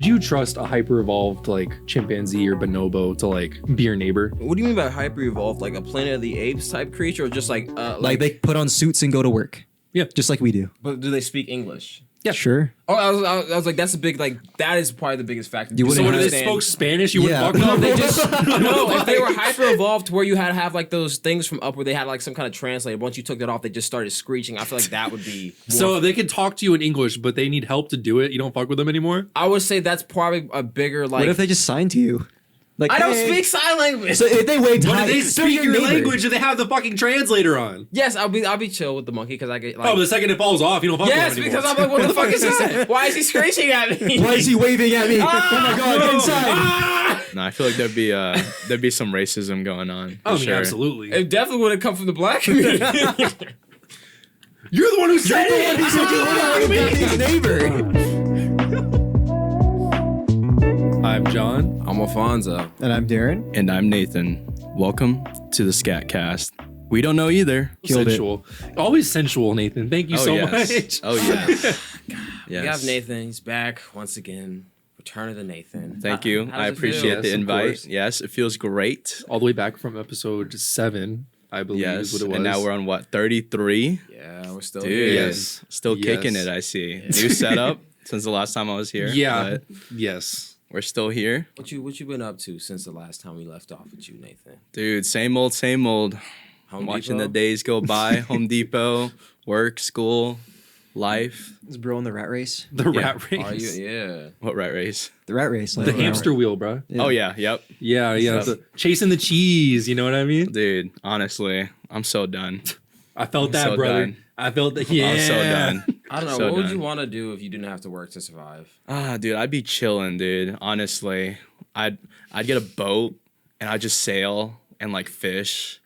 Do you trust a hyper-evolved like chimpanzee or bonobo to like be your neighbor? What do you mean by hyper evolved? Like a Planet of the Apes type creature, or just like Like they put on suits and go to work. Yeah. Just like we do. But do they speak English? Yeah. Sure. Oh, I was like, that's a big like that is probably the biggest factor. You So wouldn't when have- they spoke Spanish, you Yeah. wouldn't fuck No, them? they just no. If they were hyper evolved to where you had to have like those things from up where they had like some kind of translator. Once you took that off, they just started screeching. I feel like that would be. So if they can talk to you in English, but they need help to do it, you don't fuck with them anymore? I would say that's probably a bigger like. What if they just sign to you? Like I don't hey. speak sign language. So if they waved But hi, if they they're speak your neighbor. language and they have the fucking translator on. Yes, I'll be chill with the monkey because I get like. Oh, but the second it falls off, you don't fuck yes, with them anymore. because I'm like, what the fuck is this? Why is he screeching at me? Why is he waving at me? Oh my god, get inside. No, I feel like there'd be some racism going on. Oh, For I mean, sure. absolutely. It definitely would have come from the black community. You're the one who said it! He said you want to be his neighbor. I'm John. I'm Alfonso. And I'm Darren. And I'm Nathan. Welcome to the Scat Cast. We don't know either. Killed it. Sensual. Always sensual, Nathan. Thank you so yes. much. Oh yes. We have Nathan. He's back once again. Return of the Nathan. Thank you. How I does it appreciate feel? Yes, the of invite. course. Yes, it feels great. All the way back from episode 7, I believe is Yes. what it was. And now we're on what, 33? Yeah, we're still Dude. here. Yes. Still kicking Yes. it, I see. New setup since the last time I was here. Yeah. But Yes. we're still here. What you been up to since the last time we left off with you, Nathan? Dude, same old, same old. Home Watching Depot? the days go by. Home Depot, work, school, life. Is bro in the rat race? The Yeah. rat race. Are you? Yeah. What rat race? The rat race. Like, The hamster wheel, bro. Yeah. Oh yeah, yep. Yeah, yeah. Stuff. Chasing the cheese, you know what I mean? Dude, honestly, I'm so done. I felt that, so brother. done. I felt that. Yeah. I'm so done. I don't know. So what would done. you want to do if you didn't have to work to survive? Dude, I'd be chilling, dude. Honestly, I'd get a boat and I'd just sail and like fish,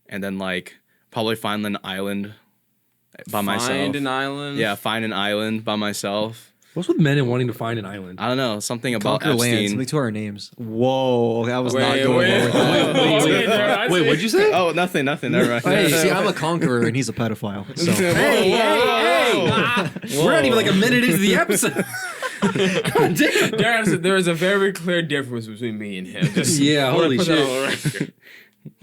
and then like probably find an island by myself. Find an island. Yeah, find an island by myself. What's with men and wanting to find an island? I don't know, something about Conquer land. Epstein. Something to our names. Whoa. That was not Wait, going wait, well with that. Wait, what'd you say? Oh, nothing. Never mind. Hey, see, I'm a conqueror and he's a pedophile. So. Hey, We're not even like a minute into the episode. God damn. There is a very clear difference between me and him. Just, Yeah, I wanna holy put that shit. on the record.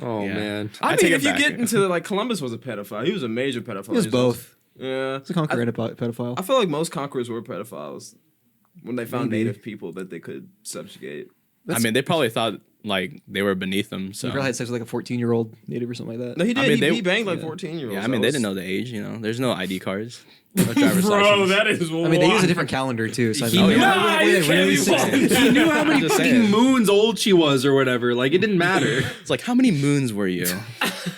Oh, Yeah. man. I mean, take it if you back. get into like Columbus was a pedophile, he was a major pedophile. He was both. Yeah, He's a conqueror and a pedophile. I feel like most conquerors were pedophiles when they found Maybe. native people that they could subjugate. I mean, they probably thought like they were beneath them. So He probably had sex with like a 14-year-old native or something like that. No, he did. I mean, he banged like 14-year-olds. yeah, I mean, they didn't know the age. You know, there's no ID cards, no driver's license. That is. I mean, they use a different calendar too. So I He mean, knew- Nah, you can't be He knew how many just fucking saying. moons old she was or whatever. Like, it didn't matter. It's like, how many moons were you?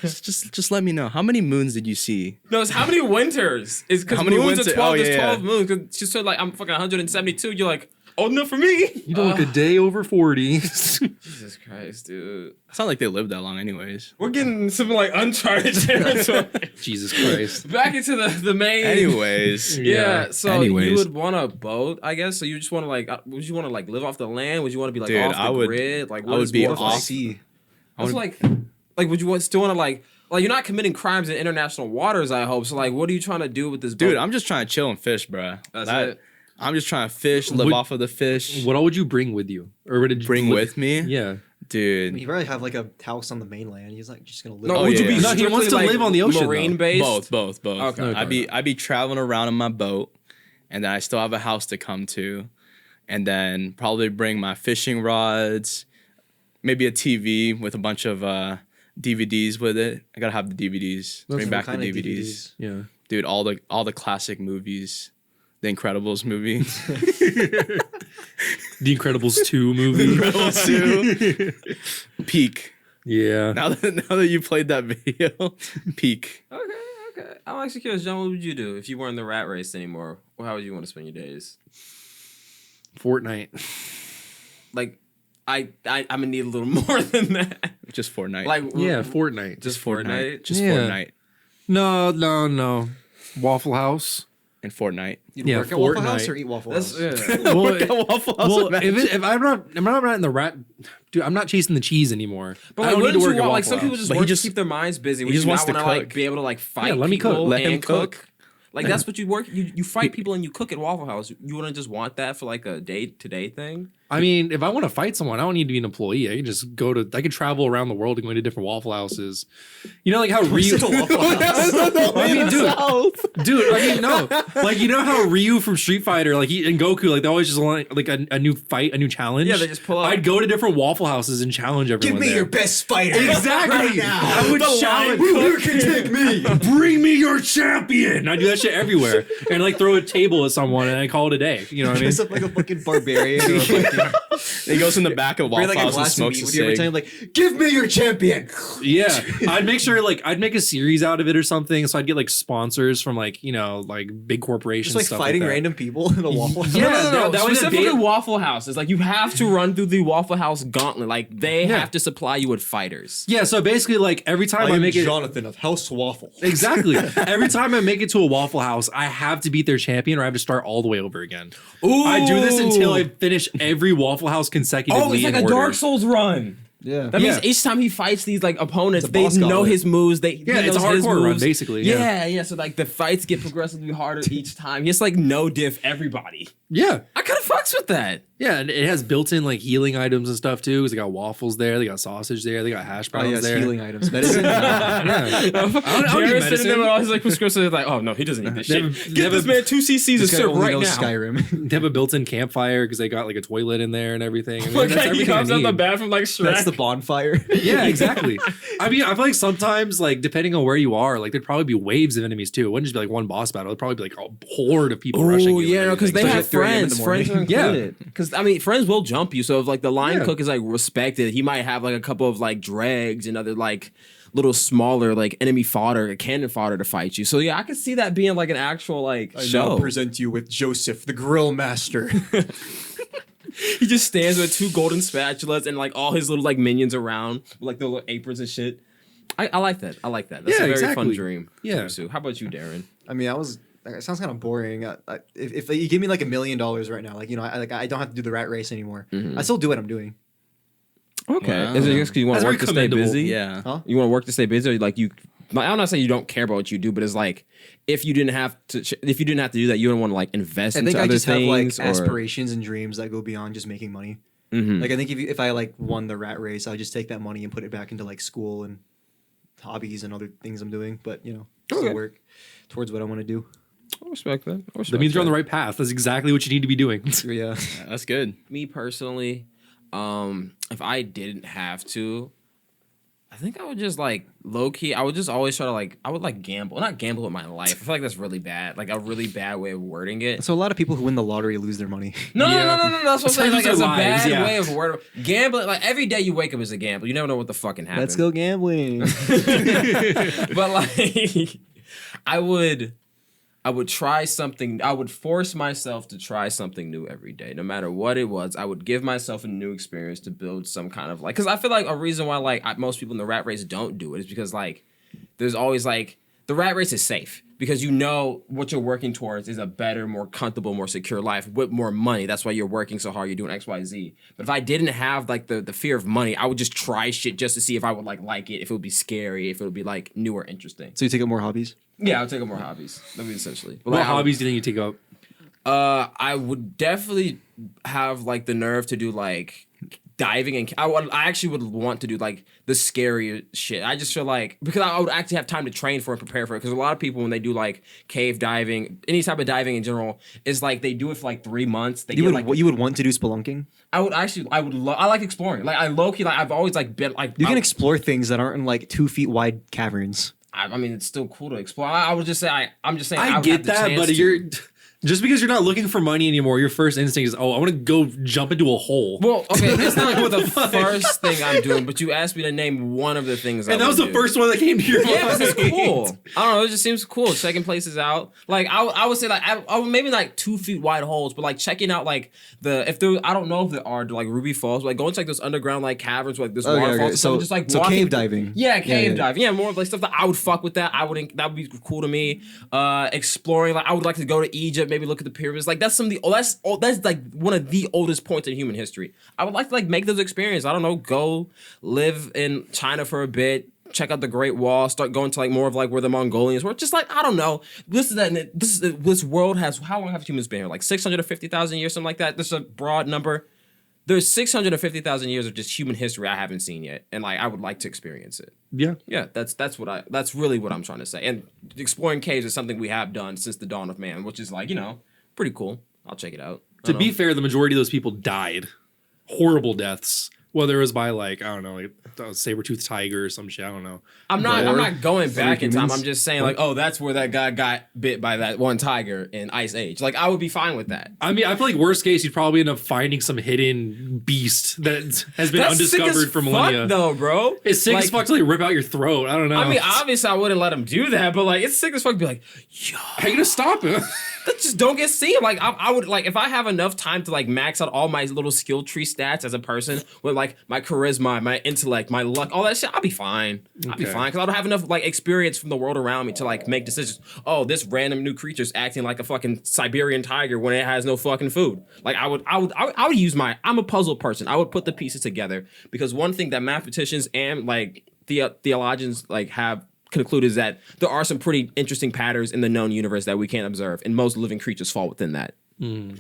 just let me know. How many moons did you see? No, it's how many winters? It's because How many moons winter- are 12. oh, There's yeah, 12 yeah. moons. Because she said like I'm fucking 172. You're like old enough for me. You don't look a day over 40. Jesus Christ, dude. It's not like they lived that long, anyways. We're getting some like uncharted territory. Jesus Christ. Back into the main. Anyways, Yeah, so Anyways. you would want a boat, I guess. So you just want to like, would you want to like live off the land? Would you want to be like Dude, off the I would- grid? Like, I what would is be more off- like? sea. That's like would you still want to like you're not committing crimes in international waters? I hope so. Like, what are you trying to do with this boat? dude, I'm just trying to chill and fish, bruh. That's That- it. I'm just trying to fish, live Would- off of the fish. What all would you bring with you? Or would it Bring with me? Yeah. Dude, He'd probably have like a house on the mainland. He's like just gonna live. No, Oh, would you yeah. be No, he strictly, wants to like, live on the ocean, marine though. based? both. Okay. I'd be traveling around in my boat, and then I still have a house to come to, and then probably bring my fishing rods, maybe a TV with a bunch of DVDs with it. I gotta have the DVDs. Bring back the What kind of DVDs. Yeah. Dude. All the classic movies, the Incredibles movie, The Incredibles 2 movie. Incredibles 2, peak. Yeah. Now that you played that video, peak. Okay. I'm actually curious, John. What would you do if you weren't in the rat race anymore? Or how would you want to spend your days? Fortnite. Like, I'm gonna need a little more than that. Just Fortnite. Like, Yeah, Fortnite. just Fortnite. Just Yeah. Fortnite No. Waffle House. and Fortnite. You'd Yeah, work at Waffle Fortnite. House or eat Waffle That's House. yeah. Well, Waffle House, if I'm not in the rat, dude, I'm not chasing the cheese anymore. But I like, don't need wouldn't to work you at want like Waffle some people House. just But he work just- to keep their minds busy? he Would just you wants not to want to like cook. be able to like fight Yeah, let me cook. people Let him and cook. cook? Like that's what you work. You fight people and you cook at Waffle House. You wouldn't just want that for like a day-to-day thing. I mean, if I want to fight someone, I don't need to be an employee. I can just I could travel around the world and go to different Waffle Houses. You know, like how Ryu. I mean, dude. I mean, no. Like, you know how Ryu from Street Fighter, like and Goku, like they always just want like a new fight, a new challenge. Yeah, they just pull up. I'd go to different Waffle Houses and challenge everyone. Give me there. your best fighter. Exactly. Right now. I would challenge. Who can take me? Bring me your champion. I do that shit everywhere, and like throw a table at someone, and I call it a day. You know what I mean? Dress up like a fucking barbarian. Or a fucking, He goes in the back of bring Waffle like a House and glass of smokes meat a with you every cig. time. Like, give me your champion. Yeah, I'd make sure like I'd make a series out of it or something. So I'd get like sponsors from like like big corporations. Just like stuff fighting that. random people in a Waffle House. Yeah, No. that was a Specifically bait. Waffle House. It's like you have to run through the Waffle House gauntlet. Like they Yeah. have to supply you with fighters. Yeah, so basically like every time I make it Jonathan of House Waffle. exactly every time I make it to a Waffle House, I have to beat their champion or I have to start all the way over again. Ooh. I do this until I finish every Waffle House consecutively. Oh, it's like in a order. Dark Souls run. Yeah. That means Yeah. each time he fights these like opponents, It's a they boss know gauntlet. his moves. He Yeah, it's a knows his hardcore run, moves. basically, yeah. Yeah. So like the fights get progressively harder each time. He has to, like no diff everybody. Yeah. I kind of fucks with that. Yeah, and it has built-in like healing items and stuff too. 'Cause they got waffles there, they got sausage there, they got hash Oh, browns yes, there. healing items. Medicine. Yeah. I don't need Jared's sitting medicine. there with all his like prescriptions. Like, oh no, he doesn't need this They shit. have a- they Get have this a- man 2 cc's of This guy syrup only right knows now. Skyrim. They have a built-in campfire because they got like a toilet in there and everything. I mean, Like that's he everything I comes out the need. bathroom like Shrek. That's the bonfire. Yeah, exactly. I mean, I feel like sometimes, like, depending on where you are, like, there'd probably be waves of enemies too. It wouldn't just be like one boss battle. It'd probably be like a horde of people rushing Oh you. yeah, and because they everything. have Especially at 3 a.m. in the friends. Friends are morning. included. Because I mean, friends will jump you. So if like the line Yeah. cook is like respected, he might have like a couple of like dregs and other like little smaller like enemy fodder, cannon fodder to fight you. So yeah, I could see that being like an actual like I show. now present you with Joseph, the grill master. He just stands with 2 golden spatulas and like all his little like minions around with like the little aprons and shit. I like that. I like that. That's Yeah, a very fun exactly. dream. to Yeah. pursue. How about you, Darren? I mean, it sounds kind of boring. If you give me like $1 million right now, like, you know, I don't have to do the rat race anymore. I still do what I'm doing. Okay. Wow. Is it just because you want That's to work very to stay commendable. busy? Yeah. Huh? You want to work to stay busy, or like you? I'm not saying you don't care about what you do, but it's like if you didn't have to do that, you don't want to like invest I into think I other just have like things. or, aspirations and dreams that go beyond just making money. Mhm. Like I think if I like won the rat race, I would just take that money and put it back into like school and hobbies and other things I'm doing. But you know, still Okay. work towards what I want to do. I respect that. That means you're on the right path. That's exactly what you need to be doing. Yeah. Yeah, that's good. Me personally, if I didn't have to, I think I would just like low key. I would just always try to like. I would like gamble, not gamble with my life. I feel like that's really bad. Like a really bad way of wording it. So a lot of people who win the lottery lose their money. No. That's what I'm saying. Sometimes Like, it's a their lives, bad yeah. way of wording. Gambling, like every day you wake up is a gamble. You never know what the fucking happens. Let's go gambling. But like, I would try something. I would force myself to try something new every day, no matter what it was. I would give myself a new experience to build some kind of like. Because I feel like a reason why like most people in the rat race don't do it is because like there's always like the rat race is safe because you know what you're working towards is a better, more comfortable, more secure life with more money. That's why you're working so hard. You're doing X, Y, Z. But if I didn't have like the fear of money, I would just try shit just to see if I would like it, if it would be scary, if it would be like new or interesting. So you take up more hobbies? Yeah, I'll take up more hobbies. That'd be essentially. But What like, hobbies do you think you take up? I would definitely have like the nerve to do like diving, and I actually would want to do like the scarier shit. I just feel like because I would actually have time to train for and prepare for it. Because a lot of people when they do like cave diving, any type of diving in general, is like they do it for like 3 months. They You get, would like you would want to do spelunking? I like exploring. Like I low key like I've always like been like You can explore things that aren't in like 2 feet wide caverns. I mean it's still cool to explore. I would just say I'm just saying I would get have the that, chance but to. you're just because you're not looking for money anymore. Your first instinct is, oh, I want to go jump into a hole. Well, okay, that's not like the first thing I'm doing, but you asked me to name one of the things. and I that was would the do. first one that came to your Yeah, mind. because it's cool. I don't know. It just seems cool. Checking places out. Like I would say like I would maybe like 2 feet wide holes, but like checking out like if there I don't know if there are like Ruby Falls, but like go and check those underground like caverns, like this Okay, waterfalls. okay. And stuff, So, just like so walking- cave diving. Yeah, cave yeah. diving. Yeah, more of like stuff that I would fuck with that. That would be cool to me. Exploring, like I would like to go to Egypt, maybe look at the pyramids. Like that's that's like one of the oldest points in human history. I would like to like make those experiences. I don't know, go live in China for a bit, check out the Great Wall, start going to like more of like where the Mongolians were. Just like, I don't know. This world has, how long have humans been here? Like 650,000 years, something like that. This is a broad number. There's 650,000 years of just human history I haven't seen yet, and like I would like to experience it. Yeah, that's really what I'm trying to say. And exploring caves is something we have done since the dawn of man, which is like, pretty cool. I'll check it out. To be fair, the majority of those people died horrible deaths. Whether it was by like, I don't know, like a saber-toothed tiger or some shit, I don't know. I'm not going back in time. I'm just saying like, oh, that's where that guy got bit by that one tiger in Ice Age. Like, I would be fine with that. I mean, I feel like worst case, you'd probably end up finding some hidden beast that has been undiscovered for millennia. Fuck though, bro. It's sick like, as fuck to like rip out your throat. I don't know. I mean, obviously I wouldn't let him do that, but like, it's sick as fuck to be like, yo, how you gonna stop him? Just don't get seen. Like, I would like, if I have enough time to like max out all my little skill tree stats as a person with like my charisma, my intellect, my luck, all that shit, I'll be fine. I'll be fine because I don't have enough like experience from the world around me to like make decisions. Oh, this random new creature's acting like a fucking Siberian tiger when it has no fucking food. Like I would use I'm a puzzle person. I would put the pieces together because one thing that mathematicians and like theologians like have conclude is that there are some pretty interesting patterns in the known universe that we can't observe, and most living creatures fall within that.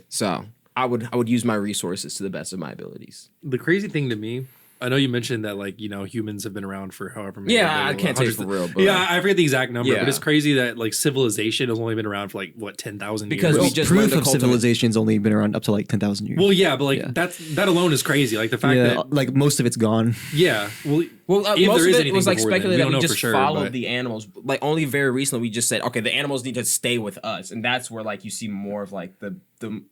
So I would use my resources to the best of my abilities. The crazy thing to me, I know you mentioned that like, humans have been around for however many. Yeah, I can't tell you for real. But yeah, I forget the exact number, but it's crazy that like civilization has only been around for like what 10,000 years. Because we just proof of civilization's only been around up to like 10,000 years. Well, yeah, but like that alone is crazy. Like the fact that like most of it's gone. Yeah. Well, most of it was like speculated that we just sure, followed the animals. Like only very recently we just said, okay, the animals need to stay with us, and that's where like you see more of like the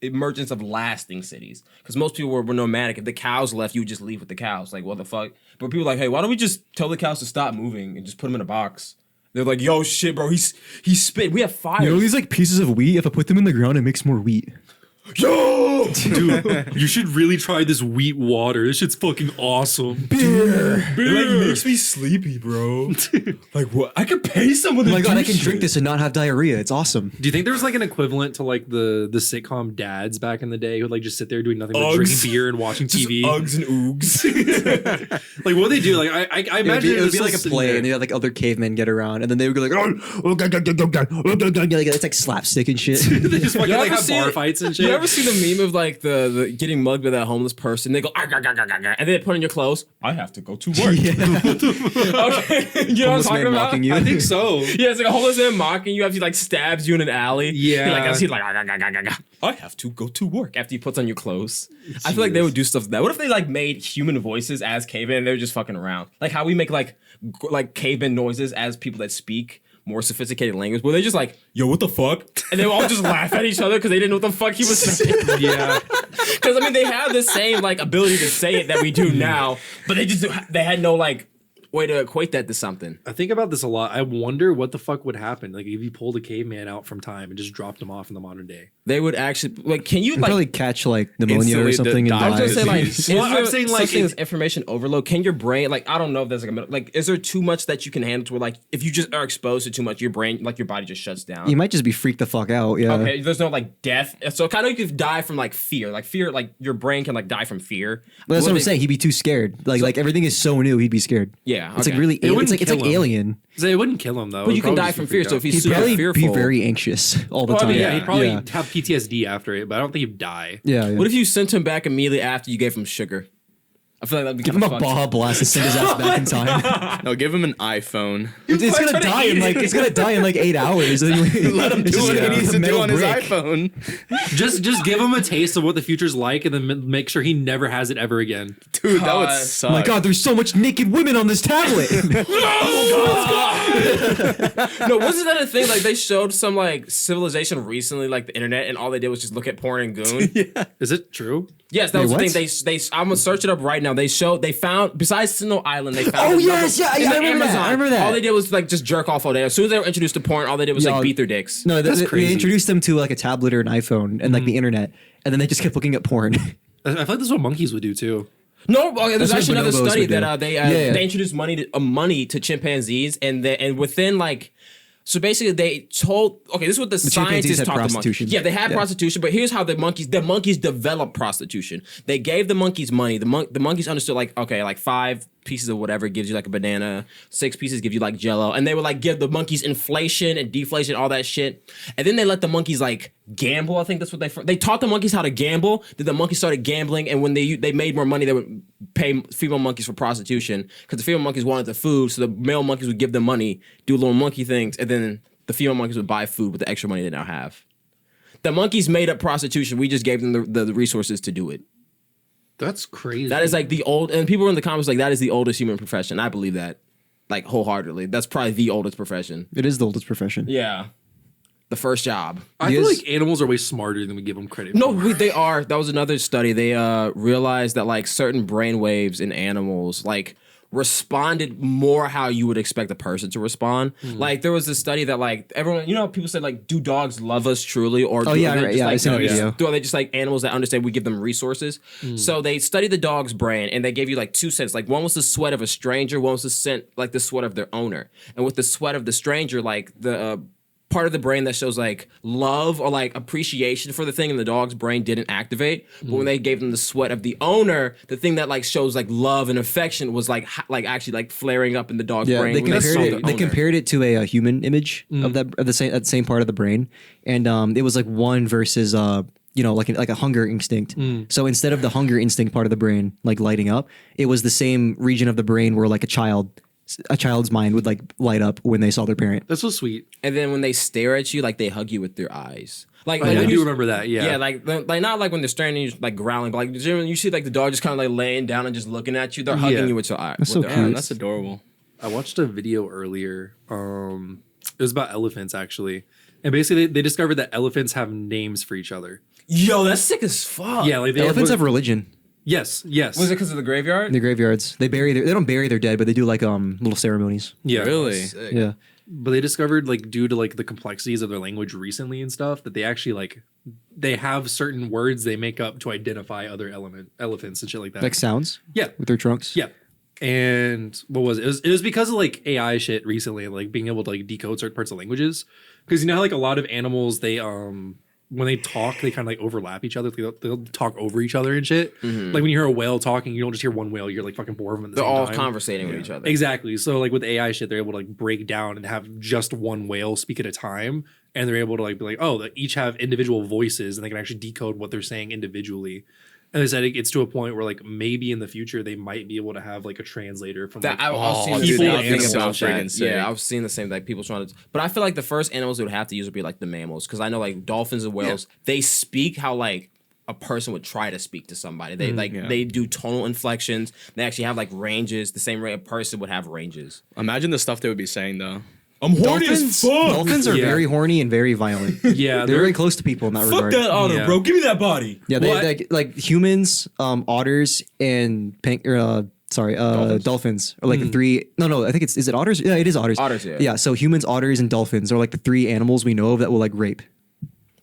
emergence of lasting cities. Because most people were nomadic. If the cows left, you would just leave with the cows. Like what the fuck? But people were like, hey, why don't we just tell the cows to stop moving and just put them in a box? They're like, yo, shit, bro, he's spit. We have fire. You know these like pieces of wheat? If I put them in the ground, it makes more wheat. Yo, dude, you should really try this wheat water. This shit's fucking awesome. Beer. It like makes me sleepy, bro. Like what? I could pay someone to Oh my god, I can shit. drink this and not have diarrhea. It's awesome. Do you think there's like an equivalent to like the sitcom dads back in the day who like just sit there doing nothing but drinking beer and watching TV? Uggs and oogs. Like what they do? Like I imagine it would be like a play, and they had like other cavemen get around, and then they would go like, it's like slapstick and shit. they just fucking You like ever have see bar it? fights and shit. You ever see the meme of like the getting mugged by that homeless person? They go, "Ah, gah, gah, gah, gah, gah," and then they put on your clothes. I have to go to work. Okay, you know what I'm Homeless talking man about? mocking you. I think so. Yeah, it's like a homeless man mocking you after he like stabs you in an alley. Yeah. Like as he like, "Ah, gah, gah, gah, gah, gah." I have to go to work after he puts on your clothes. I feel like they would do stuff like that. What if they like made human voices as cavemen and they were just fucking around? Like how we make like caveman noises as people that speak more sophisticated language, where they just like, yo, what the fuck? And they would all just laugh at each other because they didn't know what the fuck he was saying. Yeah. Because I mean, they have the same like ability to say it that we do now, but they had no like way to equate that to something. I think about this a lot. I wonder what the fuck would happen like if you pulled a caveman out from time and just dropped him off in the modern day. They would actually like, can you You'd like probably catch like pneumonia or something and I was die. gonna say like, is Well, I'm there saying, like, something as information overload? Can your brain like, I don't know if there's like is there too much that you can handle to where like if you just are exposed to too much, your brain like your body just shuts down? You might just be freaked the fuck out. Yeah. Okay, there's no like death, so kind of you could die from like fear, like your brain can like die from fear. But that's what I'm Would they- saying. He'd be too scared. Like everything is so new. He'd be scared. Yeah, It's okay. like really. It's wouldn't like kill him. Alien. So it wouldn't kill him though. But you It'd can probably die just from be fear. freaked So out. if he's He'd super probably fearful, be very anxious all the Well, I time. mean, yeah, he'd probably yeah. have PTSD after it, but I don't think he'd die. Yeah. What if you sent him back immediately after you gave him sugar? I feel like that'd be Give him kind a of Baja Blast and send his ass back in time. No, give him an iPhone. It's gonna die in like 8 hours. Let him Do what he needs to do on his iPhone. Just give him a taste of what the future's like, and then make sure he never has it ever again. Dude, that would God. suck. Oh my god, there's so much naked women on this tablet. No, wasn't that a thing? Like they showed some like civilization recently, like the internet, and all they did was just look at porn and goon. Is it true? Yes, that was the what? thing. They I'm gonna search it up right now. They found besides Sinnoh Island, they found Oh, another- yes, yeah, in I the remember that, Amazon. I remember that. All they did was like just jerk off all day. As soon as they were introduced to porn, all they did was Yo, like beat their dicks. No, That's they crazy. introduced them to like a tablet or an iPhone and like the internet, and then they just kept looking at porn. I feel like this is what monkeys would do too. No, okay, there's That's actually what another bonobos study would do. that Yeah. they introduced money to chimpanzees, and within like So basically, they told. Okay, this is what the chimpanzees scientists had taught the monkeys. prostitution. Yeah, they had prostitution, but here's how the monkeys developed prostitution. They gave the monkeys money. The monkeys understood like, okay, like 5 pieces of whatever gives you like a banana, 6 pieces give you like Jello, and they would like give the monkeys inflation and deflation, all that shit. And then they let the monkeys like gamble. I think that's what they taught the monkeys how to gamble. Then the monkeys started gambling, and when they made more money, they would pay female monkeys for prostitution because the female monkeys wanted the food, so the male monkeys would give them money, do little monkey things, and then the female monkeys would buy food with the extra money they now have. The monkeys made up prostitution. We just gave them the resources to do it. That's crazy. That is like the old, and people were in the comments like, that is the oldest human profession. I believe that, like, wholeheartedly. That's probably the oldest profession. It is the oldest profession. Yeah. The first job. I feel like animals are way smarter than we give them credit No, for. they are. That was another study. They realized that like certain brain waves in animals like responded more how you would expect a person to respond. Like there was this study that like everyone, people said like, do dogs love us truly, or do yeah, they right, just, yeah, like, I seen that video. are they just like animals that understand we give them resources? So they studied the dog's brain and they gave you like 2 scents. Like one was the sweat of a stranger, one was the scent like the sweat of their owner. And with the sweat of the stranger, like the part of the brain that shows like love or like appreciation for the thing in the dog's brain didn't activate. But when they gave them the sweat of the owner, the thing that like shows like love and affection was like actually like flaring up in the dog's brain. They when saw compared the it. They owner. compared it to a human image of that same part of the brain, and it was like one versus like a hunger instinct. So instead of the hunger instinct part of the brain like lighting up, it was the same region of the brain where like a child's mind would like light up when they saw their parent. That's so sweet. And then when they stare at you, like they hug you with their eyes. Like, I when do you- remember that. Yeah. Yeah, like not like when they're staring at you, like growling, but like generally you see like the dog just kind of like laying down and just looking at you. They're hugging you with your eyes. That's so their cute. eyes. That's adorable. I watched a video earlier. It was about elephants actually, and basically they discovered that elephants have names for each other. Yo, that's sick as fuck. Yeah, like they Elephants have religion. Yes. Was it because of the graveyard? In the graveyards, they don't bury their dead, but they do like little ceremonies. Yeah. Really? Sick. Yeah. But they discovered like due to like the complexities of their language recently and stuff that they actually like they have certain words they make up to identify other elephants and shit like that. Like sounds yeah. with their trunks. Yeah. And what was it? It was because of like AI shit recently, like being able to like decode certain parts of languages. Because you know how like a lot of animals they when they talk they kind of like overlap each other. They'll talk over each other and shit. Like when you hear a whale talking, you don't just hear one whale. You're like fucking 4 of them at the They're same all time. conversating with each other. Exactly. So like with AI shit, they're able to like break down and have just one whale speak at a time, and they're able to like be like, oh, they each have individual voices, and they can actually decode what they're saying individually. And they said it gets to a point where like maybe in the future they might be able to have like a translator from That like, I've seen people the and same thing animals. about that. Friggin' sick. Yeah, I've seen the same like people trying to. But I feel like the first animals they would have to use would be like the mammals because I know like dolphins and whales they speak how like a person would try to speak to somebody. They they do tonal inflections. They actually have like ranges the same way a person would have ranges. Imagine the stuff they would be saying though. I'm horny as fuck. Dolphins are Yeah. very horny and very violent. Yeah, They're very close to people in that regard. otter, Yeah. bro. Give me that body. Yeah, Well, they like humans, otters, and dolphins are like the three. No, I think is it otters? Yeah, it is otters. Otters, yeah. Yeah, so humans, otters, and dolphins are like the 3 animals we know of that will like rape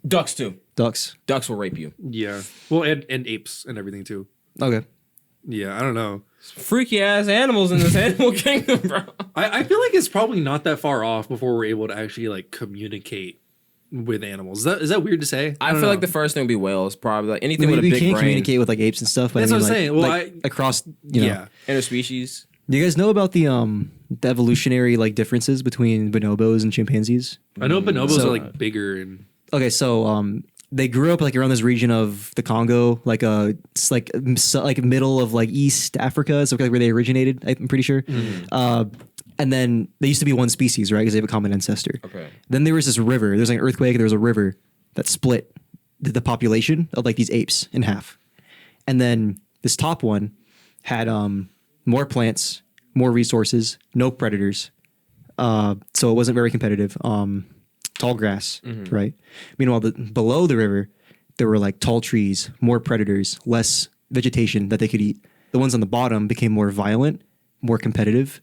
Ducks too. ducks. Ducks will rape you. Yeah. Well, and apes and everything too. Okay. Yeah, I don't know. Freaky ass animals in this animal kingdom, bro. I feel like it's probably not that far off before we're able to actually like communicate with animals. Is that weird to say? I don't feel know. like the first thing would be whales, probably like anything We with a big can't brain. communicate with like apes and stuff, but That's I mean, what I'm like, saying. Well, like, across, yeah. Interspecies. Do you guys know about the evolutionary like differences between bonobos and chimpanzees? I know bonobos So- are like bigger and Okay, so they grew up like around this region of the Congo, like it's like middle of like East Africa, so like where they originated. I'm pretty sure. And then they used to be one species, right? Because they have a common ancestor. Okay. Then there was this river. There's like an earthquake. There was a river that split the population of like these apes in half. And then this top one had more plants, more resources, no predators. So it wasn't very competitive. Tall grass, right? Meanwhile, below the river, there were like tall trees, more predators, less vegetation that they could eat. The ones on the bottom became more violent, more competitive.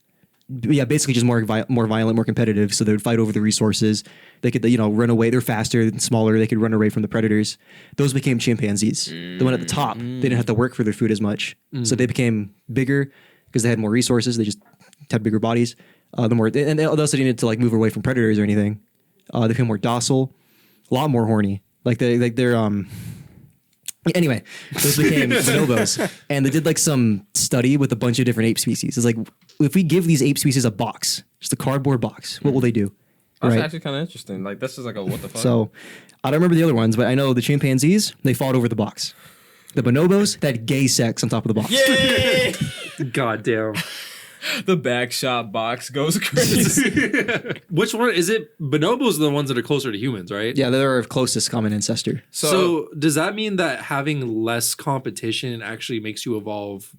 Yeah, basically just more violent, more competitive. So they would fight over the resources. They could, run away. They're faster and smaller. They could run away from the predators. Those became chimpanzees. The one at the top, they didn't have to work for their food as much. So they became bigger because they had more resources. They just had bigger bodies. The more, and they also needed to like move away from predators or anything. They become more docile, a lot more horny. Anyway, those became bonobos, and they did like some study with a bunch of different ape species. It's like if we give these ape species a box, just a cardboard box, what will they do? That's actually kind of interesting. Like this is like a what the fuck. So I don't remember the other ones, but I know the chimpanzees, they fought over the box. The bonobos, they had gay sex on top of the box. Yay! God damn. The back shot box goes crazy. Which one is it? Bonobos are the ones that are closer to humans, right? Yeah, they're our closest common ancestor. So does that mean that having less competition actually makes you evolve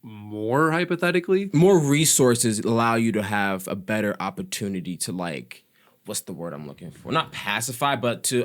more, hypothetically? More resources allow you to have a better opportunity to like, what's the word I'm looking for? Not pacify, but to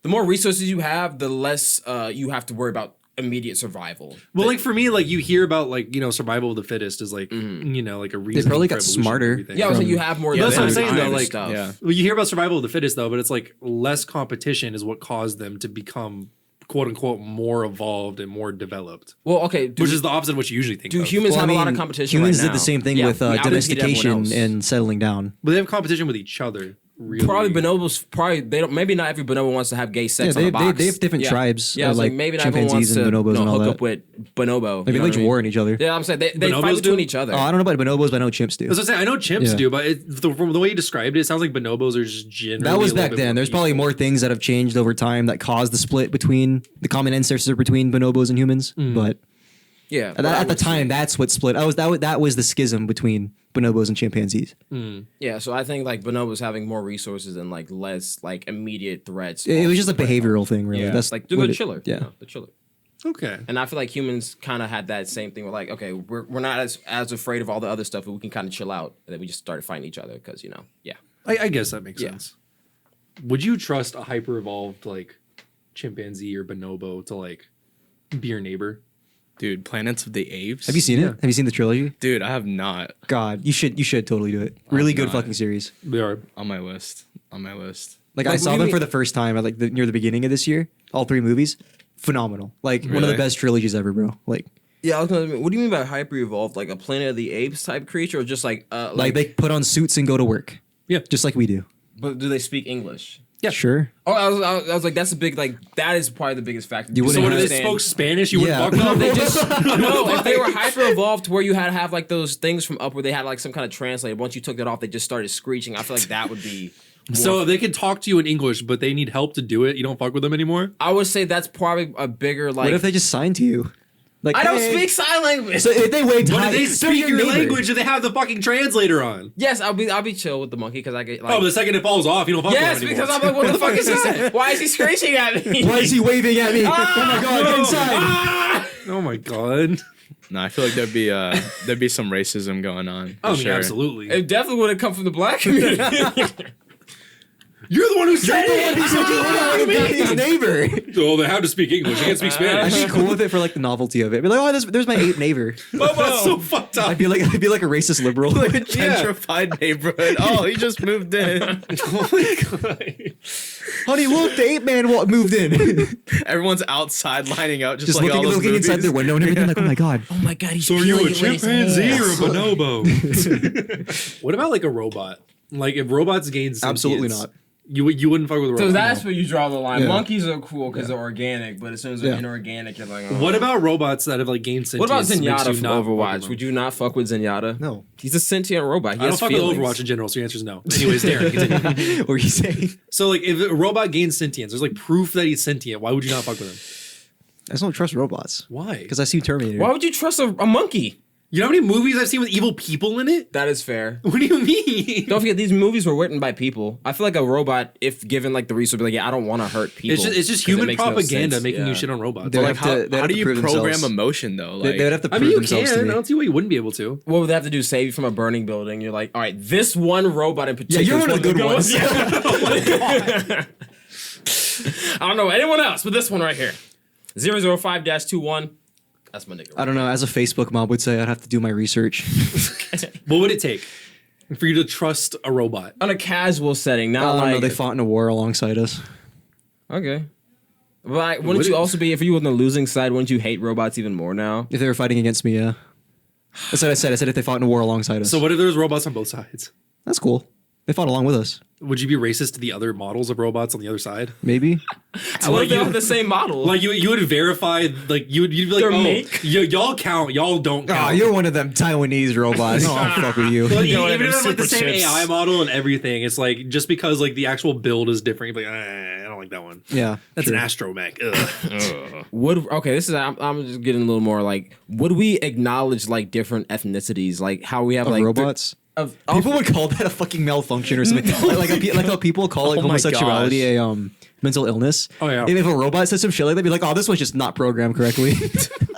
the more resources you have, the less you have to worry about immediate survival. Well, like for me, like you hear about like, you know, survival of the fittest is like, you know, like a reason. They probably got smarter. Yeah, so you have more. That's what I'm time saying though. and Like, stuff. Yeah. well, you hear about survival of the fittest though, but it's like less competition is what caused them to become quote unquote more evolved and more developed. Well, okay, Which is the opposite of what you usually think do of. humans have a lot of competition? Humans right did the now? same thing Yeah, with I would repeat everyone domestication else. and settling down. But they have competition with each other. Really. Probably bonobos. Probably they don't. Maybe not every bonobo wants to have gay sex Yeah, on a box. they have different Yeah. tribes, Yeah, so like maybe not everyone wants chimpanzees to and bonobos and all hook that. up with bonobo. Like they you know wage what I mean? war on each other. Yeah, I'm saying they Bonobos fight between do? each other. Oh, I don't know about bonobos, but I know chimps do. As I say, I know chimps Yeah. do, but from the way you described it, it sounds like bonobos are just generally. That was a little back bit then. more There's probably peaceful. more things that have changed over time that caused the split between the common ancestor between bonobos and humans. But Yeah, at the time, that's what split. That was the schism between bonobos and chimpanzees. yeah. So I think like bonobos having more resources and like less like immediate threats. It was just a behavioral thing, really. Yeah, That's like what the it- chiller. Yeah. you know, the chiller. Okay. And I feel like humans kind of had that same thing. We're like, okay, we're not as afraid of all the other stuff, but we can kind of chill out. And then we just started fighting each other because yeah. I guess that makes Yeah. sense. Would you trust a hyper evolved like chimpanzee or bonobo to like be your neighbor? Dude, Planets of the Apes. Have you seen it? Have you seen the trilogy? Dude, I have not. God, you should totally do it. Really good not. fucking series. They are. On my list. On my list. Like Like, I saw what do them you for mean- the first time at like near the beginning of this year. All three movies, phenomenal. Like one of the Really? best trilogies ever, bro. Like Yeah, I was gonna. What do you mean by hyper evolved? Like a Planet of the Apes type creature, or just like they put on suits and go to work. Yeah. Just like we do. But do they speak English? Yeah. Sure. Oh, I was like, that's a big like that is probably the biggest factor. You So wouldn't what if they understand- spoke Spanish? You Yeah. would fuck them. They just no. If they were hyper evolved, to where you had to have like those things from up, where they had like some kind of translator. Once you took that off, they just started screeching. I feel like that would be. More, So they can talk to you in English, but they need help to do it. You don't fuck with them anymore. I would say that's probably a bigger like. What if they just sign to you? Like I don't hey. speak sign language. So if they waved But hi, if they they're speak your neighbor. language, do they have the fucking translator on? Yes, I'll be chill with the monkey because I get like. Oh, but the second it falls off, you don't fuck yes, with them anymore. because I'm like, what the fuck is he saying? Why is he screeching at me? Why is he waving at me? Oh my god, get inside. Oh my god. No, I feel like there'd be some racism going on. For Oh, I mean, sure. absolutely. It definitely would have come from the black community. You're the one who said it. His neighbor. Oh, they have to speak English. You can't speak I'd Spanish. be cool with it for like the novelty of it. Be like, oh, there's my ape neighbor. That's so fucked up. I'd be like a racist liberal. Like a gentrified neighborhood. Oh, he just moved in. Oh my god. Honey, look, the ape man moved in. Everyone's outside lining up, just, Just like all those looking inside movies. their window and everything. Like, oh my god. Oh my god, he's So are you a peeling it with his chimpanzee or a hands. bonobo? What about like a robot? Like if robots gain sentience, Absolutely not. You wouldn't fuck with a robot. So that's where you draw the line. Yeah. Monkeys are cool because they're organic, but as soon as they're Yeah. inorganic, you're like, oh. What about robots that have like gained sentience? What about that makes Zenyatta you from not fuck with Overwatch? them? Would you not fuck with Zenyatta? No. He's a sentient robot. He I don't has fuck feelings. with Overwatch in general, so your answer is no. Anyways, Darren, continue. What were you saying? So like if a robot gains sentience, there's like proof that he's sentient. Why would you not fuck with him? I just don't trust robots. Why? Because I see Terminator. Why would you trust a monkey? You know how many movies I've seen with evil people in it? That is fair. What do you mean? Don't forget, these movies were written by people. I feel like a robot, if given like the resource, would be like, yeah, I don't want to hurt people. It's just 'cause it human makes no propaganda sense. making Yeah. you shit on robots. They Like have to- they how have do to you prove program themselves. emotion though? They Like, would have to I prove mean, you themselves to can. me. I don't see why you wouldn't be able to. What would they have to do? Save you from a burning building? You're like, all right, this one robot in particular. you're is one of the good ones. Yeah. I don't know anyone else, but this one right here. 005-21. That's my nigga. I don't know. As a Facebook mob would say, I'd have to do my research. What would it take for you to trust a robot? On a casual setting, I not don't like know. They fought in a war alongside us. okay. But wouldn't Would you it- also be if you were on the losing side? Wouldn't you hate robots even more now? If they were fighting against me, yeah. That's what I said. I said if they fought in a war alongside us. So what if there's robots on both sides? That's cool. They fought along with us. Would you be racist to the other models of robots on the other side? Maybe. What if they have the same model? Like you would verify, like you'd be like, Their oh, make? y'all count, y'all don't Oh, count. you're one of them Taiwanese robots. No, I'll fuck with you. Like, You know, even them if it's like the super same chips. AI model and everything, it's like just because like the actual build is different, you're like, I don't like that one. Yeah. That's true. an astromech. Ugh. This is I'm just getting a little more like, would we acknowledge like different ethnicities, like how we have Of like robots. of People would call that a fucking malfunction or something. like how people call like Oh my homosexuality a mental illness. Oh, yeah. If a robot said some shit like that, they'd be like, oh, this one's just not programmed correctly.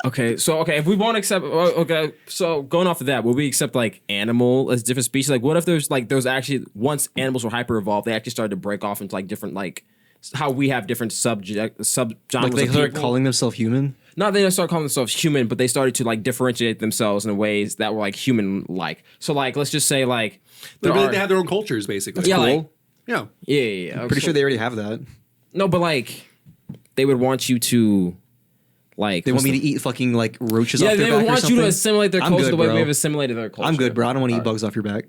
Okay, if we won't accept, okay, so going off of that, would we accept like animal as different species? Like, what if there's actually once animals were hyper evolved, they actually started to break off into like different like how we have different subgenres. like they of started people. calling themselves human. Not they didn't start calling themselves human, but they started to like differentiate themselves in ways that were like human-like. So like, let's just say like They there are, have their own cultures, basically. yeah, cool. like, Yeah. yeah. Pretty sure they already have that. No, but like they would want you to like They want me to eat fucking like roaches yeah, off their they back would or want you something. to assimilate their I'm culture good, the way bro. we have assimilated their culture. I'm good, bro. I don't want to eat bugs off your back.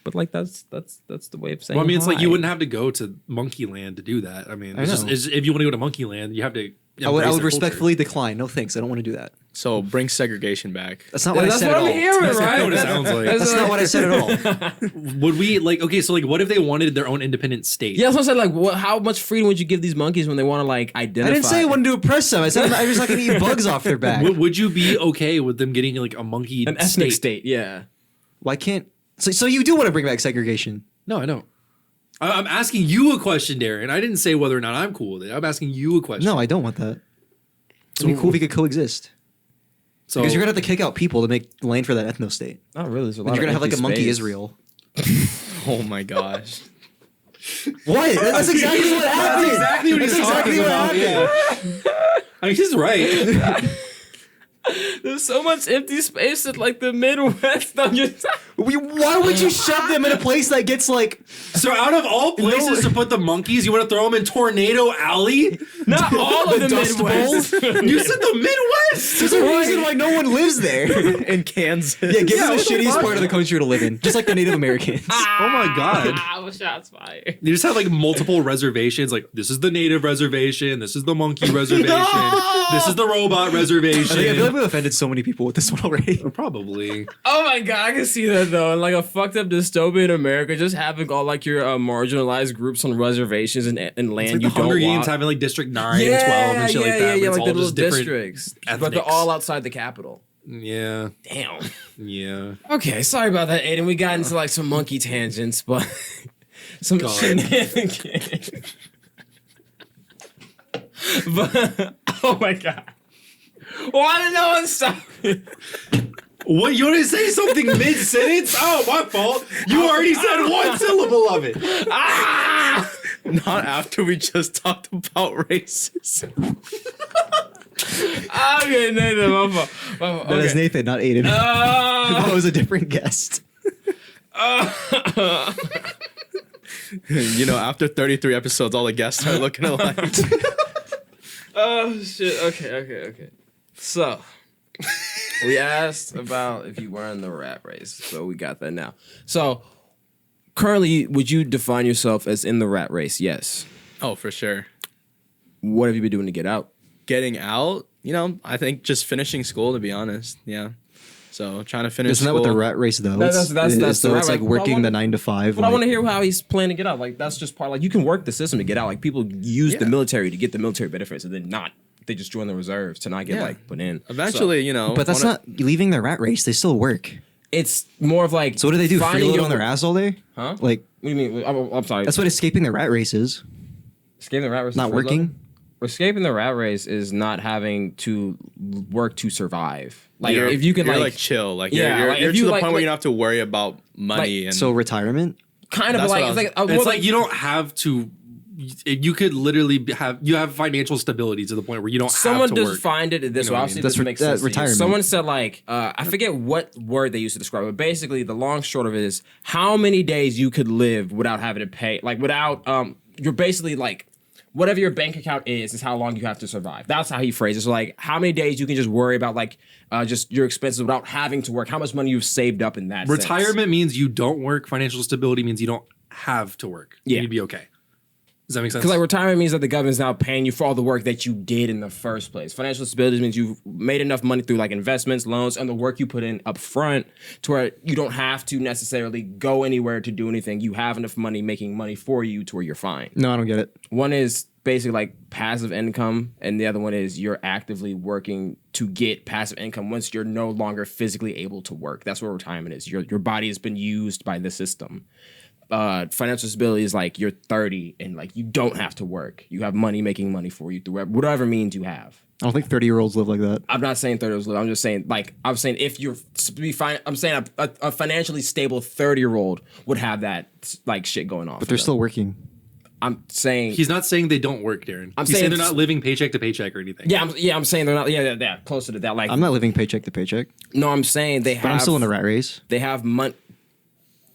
But like that's the way of saying. Well, I mean, it's like you hi. wouldn't have to go to Monkey Land to do that. I mean, I it's just, know. if you want to go to Monkey Land, you have to. I would embrace their respectfully decline. No thanks. I don't want to do that. So bring segregation back. That's not what I That's said what at I'm all. hearing, That's right? what it sounds like. That's not what I said at all. culture. Would we like? Okay, so like, what if they wanted their own independent state? Yeah, that's what I said. Like, how much freedom would you give these monkeys when they want to like I identify? didn't say I wanted to oppress them. I said I'm just not going to eat bugs off their back. Would you be okay with them getting like a monkey an ethnic state. Yeah. Why can't? So you do want to bring back segregation? No, I don't. I'm asking you a question, Darren. I didn't say whether or not I'm cool with it. I'm asking you a question. No, I don't want that. It'd be cool if we could coexist. So Because you're gonna have to kick out people to make land for that ethno state. Not really. There's a lot And you're of gonna have like a empty monkey space. Israel. Oh my gosh. What? That's exactly what happened. exactly what That's he's exactly talking what about. happened. I mean, he's right. There's so much empty space at like the Midwest. Why would you shove them in a place that gets like? So out of all places to put the monkeys, you want to throw them in Tornado Alley? Not all of the Dust Midwest. You said the Midwest. There's a reason why no one lives there. In Kansas. Yeah, give them the what the shittiest fuck? part of the country to live in, just like the Native Americans. Oh my god. I was shots fired. They just have like multiple reservations. Like this is the native reservation. This is the monkey reservation. This is the robot reservation. I feel like we've offended so many people with this one already. Probably. Oh my god, I can see that though. Like a fucked up dystopian America, just having all like your marginalized groups on reservations and land It's like you the Hunger don't Games want. having like District 9 and 12 and shit like that. but Yeah, it's like all the little just different districts, but they're ethnics. all outside the capital. Yeah. Damn. Yeah. Okay, sorry about that, Aiden. We got into like some monkey tangents, but some God. shenanigans. But oh my god, why did no one stop me? What, you want to say something mid sentence? Oh, my fault. You already said one syllable of it. Not after we just talked about races. Okay, Nathan, my fault. My fault. That is Okay. Nathan, not Aiden. I thought it was a different guest. You know, after 33 episodes, all the guests are looking alike. Oh shit. Okay. So we asked about if you were in the rat race, so we got that now. So currently, would you define yourself as in the rat race? Yes. Oh, for sure. What have you been doing to get out? Getting out, you know, I think just finishing school, to be honest. Yeah. So trying to finish Isn't that school. what the rat race though? That's the so rat it's like race. working But I the 9 to 5. But I want to hear how he's planning to get out. Like that's just part. Like you can work the system to get out. Like people use the military to get the military benefits, and then not. They just join the reserves to not get Yeah. like put in. Eventually, you know. But that's wanna- not leaving the rat race. They still work. It's more of like. So what do they do? finding Freeload your- on their ass all day? Huh? Like What do you mean? I'm sorry. that's what escaping the rat race is. Escaping the rat race. is Not freeloading? working. Escaping the rat race is not having to work to survive. Like you're, if you can you're like, chill. Like Yeah, you're, like, you're if to you the like- point where like- you don't have to worry about money and So retirement. kind of That's like what it's I like It's more like you don't have to. You could literally have financial stability to the point where you don't someone have to work. defined it this You know way. what I Obviously, mean? this That's makes re- sense. to you. retirement. Someone said like I forget what word they used to describe it. But basically, the long short of it is how many days you could live without having to pay, like without you're basically like whatever your bank account is how long you have to survive. That's how he phrased it. So like how many days you can just worry about like just your expenses without having to work, how much money you've saved up in that Retirement sense. means you don't work. Financial stability means you don't have to work. Yeah. You'd be okay. Does that make sense? Because like retirement means that the government's now paying you for all the work that you did in the first place. Financial stability means you've made enough money through like investments, loans, and the work you put in up front to where you don't have to necessarily go anywhere to do anything. You have enough money making money for you to where you're fine. No, I don't get it. One is basically like passive income, and the other one is you're actively working to get passive income once you're no longer physically able to work. That's what retirement is. Your body has been used by the system. Financial stability is like you're 30 and like you don't have to work. You have money making money for you through whatever means you have. I don't think 30-year-olds live like that. I'm not saying 30 years old. I'm just saying like I'm saying if you're I'm saying a financially stable 30-year-old would have that like shit going on. But they're still working. I'm saying He's not saying they don't work, Darren. He's saying they're not living paycheck to paycheck or anything. I'm saying they're not. Yeah, closer to that. Like I'm not living paycheck to paycheck, no, I'm saying they have. but I'm still in the rat race. They have money.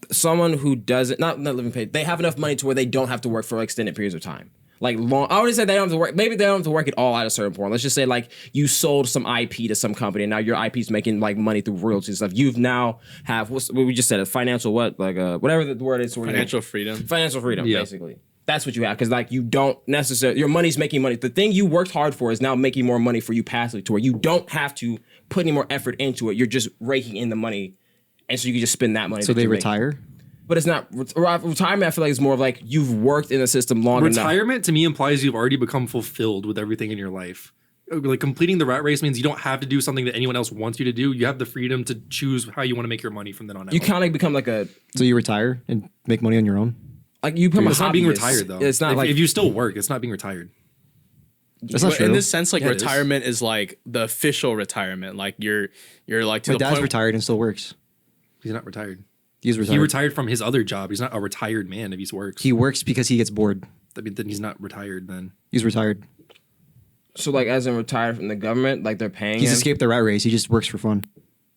Someone who doesn't not living paid. They have enough money to where they don't have to work for extended periods of time. Like long. I wouldn't say they don't have to work. Maybe they don't have to work at all at a certain point. Let's just say like you sold some IP to some company and now your IP is making like money through royalties and stuff. You've now have what we just said a financial whatever the word is. Financial freedom. Financial freedom, Yeah. basically. That's what you have because like you don't necessarily your money's making money. The thing you worked hard for is now making more money for you passively to where you don't have to put any more effort into it. You're just raking in the money, and so you can just spend that money. So that they you're making. retire. But it's not retirement. I feel like it's more of like you've worked in the system long enough. Retirement to me implies you've already become fulfilled with everything in your life. Like completing the rat race means you don't have to do something that anyone else wants you to do. You have the freedom to choose how you want to make your money from then on out. You kind of become like a So you retire and make money on your own. like you become It's a not being hobbyist. retired though. It's not if, like if you still work, it's not being retired. That's not But true. in this sense, like Yeah, it is. retirement is like the official retirement. Like you're like to My the dad's point. retired and still works. He's not retired. He's retired. He retired from his other job. He's not a retired man if he works. He works because he gets bored. I mean, then he's not retired then. He's retired. so like as in retired from the government, like they're paying He's him. escaped the rat race. He just works for fun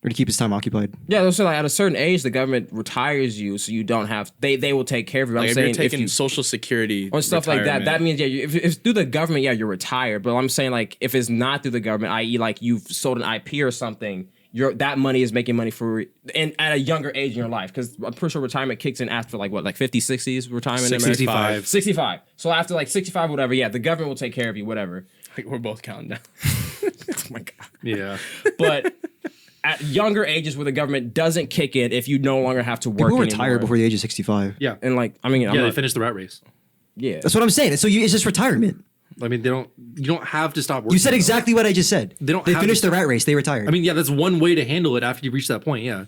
or to keep his time occupied. Yeah, so like at a certain age, the government retires you, so you don't have. They will take care of you. I'm Like if saying you're taking you, Social Security or stuff like that. retirement. That means if it's through the government, yeah, you're retired. But I'm saying like if it's not through the government, i.e., like you've sold an IP or something, that money is making money for and at a younger age in your life because I'm pretty sure retirement kicks in after like what like 50s, 60s retirement. in America? 65. 65. So after like 65, whatever, yeah, the government will take care of you, whatever. Like, we're both counting down. Oh my god. Yeah. But at younger ages where the government doesn't kick in if you no longer have to work People anymore. retire before the age of 65. Yeah. And like I mean, I'm Yeah, they not, finished the rat race. yeah. That's what I'm saying. So it's just retirement. I mean, you don't have to stop working. You said exactly what I just said. They don't They have finished to- the rat race. They retired. I mean, yeah, that's one way to handle it after you reach that point. Yeah.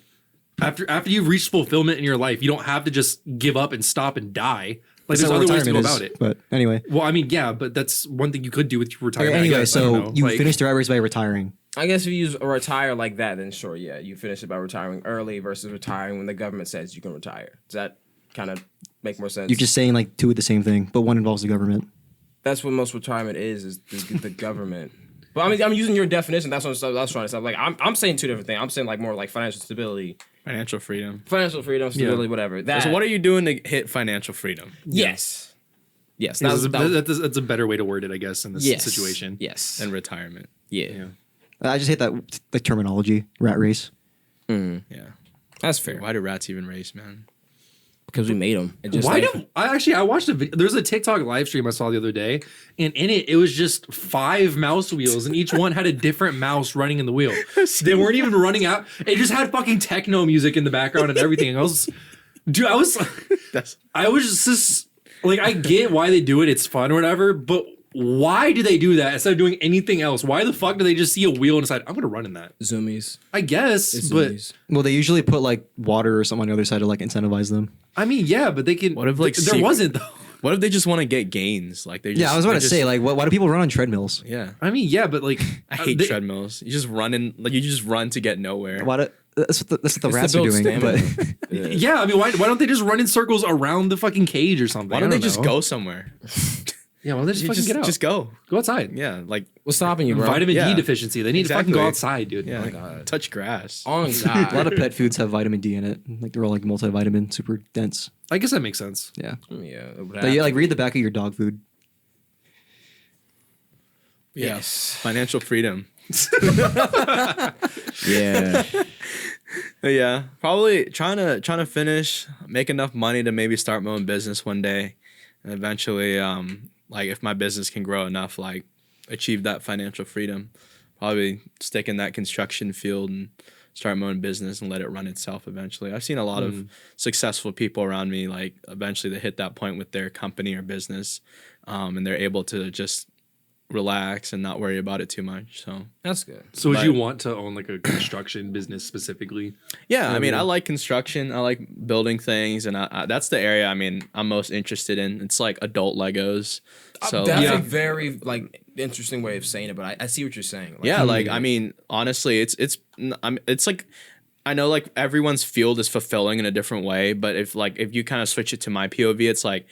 After you've reached fulfillment in your life, you don't have to just give up and stop and die. Like That's there's not other what ways to go retirement about is, it. But anyway. Well, I mean, yeah, but that's one thing you could do with your retirement. I Anyway, guess. I don't so know. you Like, finished the rat race by retiring. I guess if you use a retire like that, then sure, yeah, you finish it by retiring early versus retiring when the government says you can retire. Does that kind of make more sense? You're just saying like two of the same thing, but one involves the government. That's what most retirement is the government. But I mean, I'm using your definition. That's what I was trying to say. Like, I'm saying two different things. I'm saying like more like financial stability, Financial freedom. stability, whatever. That. So what are you doing to hit financial freedom? Yes. Yes. that's a better way to word it, I guess, in this yes. situation. Yes. And retirement. yeah. I just hate that like terminology, rat race. Yeah. That's fair. Why do rats even race, man? Because we made them. Why don't I watched a video. There's a TikTok live stream I saw the other day, and in it was just 5 mouse wheels, and each one had a different mouse running in the wheel. They weren't even running out. It just had fucking techno music in the background and everything. And I was just like, I get why they do it. It's fun or whatever, but why do they do that instead of doing anything else? Why the fuck do they just see a wheel and decide I'm gonna run in that? Zoomies? I guess, It's but zoomies. Well, they usually put like water or something on the other side to like incentivize them. I mean, yeah, but they can. What if, like, there wasn't though? What if they just want to get gains? Like they just, Yeah, I was about they to say like, why do people run on treadmills? Yeah. I mean, yeah, but like I hate they- treadmills. You just run in, like you just run to get nowhere. Why do, that's what the It's rats to are build doing. stamina. But Yeah, I mean, why don't they just run in circles around the fucking cage or something? Why don't they I just know. go somewhere? Yeah, why don't they just You fucking get out? Just go. Go outside. Yeah, like What's stopping you, bro? Vitamin Yeah. D deficiency. They need to fucking Exactly. go outside, dude. yeah, Like, God. touch grass. On a God. lot of pet foods have vitamin D in it. Like they're all like multivitamin, super dense. I guess that makes sense. Yeah. Yeah. it would But have yeah, to like be. read the back of your dog food. Yes. Financial freedom. Yeah. Yeah, probably trying to finish, make enough money to maybe start my own business one day, and eventually, like if my business can grow enough, like achieve that financial freedom, probably stick in that construction field and start my own business and let it run itself eventually. I've seen a lot of successful people around me, like eventually they hit that point with their company or business, and they're able to just relax and not worry about it too much. So That's good. So would But- you want to own like a construction business specifically? yeah, I mean, I like construction. I like building things, and that's the area I'm most interested in. It's like adult Legos. So That's Yeah. a very like interesting way of saying it, but I see what you're saying. Like, yeah, like I mean, honestly, it's like I know like everyone's field is fulfilling in a different way, but if you kind of switch it to my POV, it's like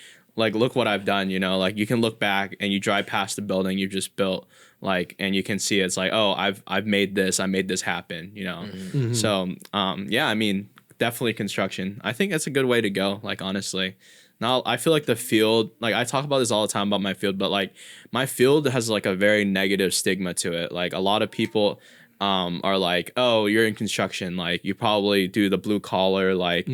look what I've done, you know, like you can look back and you drive past the building you just built, like, and you can see it's like, oh, I made this happen, you know. So yeah, I mean, definitely construction. I think that's a good way to go, like honestly. Now I feel like the field, like I talk about this all the time about my field, but like my field has like a very negative stigma to it. Like a lot of people are like, oh, you're in construction, like you probably do the blue collar, like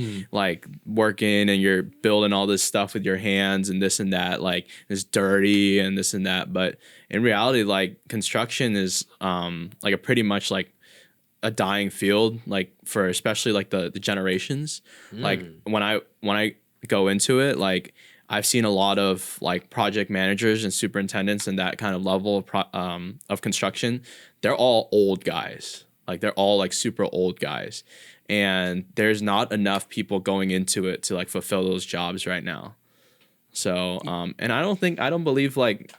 working and you're building all this stuff with your hands and this and that, like it's dirty and this and that. But in reality, like construction is like a pretty much like a dying field, like for especially like the generations. Like when I go into it, like I've seen a lot of like project managers and superintendents and that kind of level of construction. They're all old guys. Like they're all like super old guys, and there's not enough people going into it to like fulfill those jobs right now. So and I don't believe like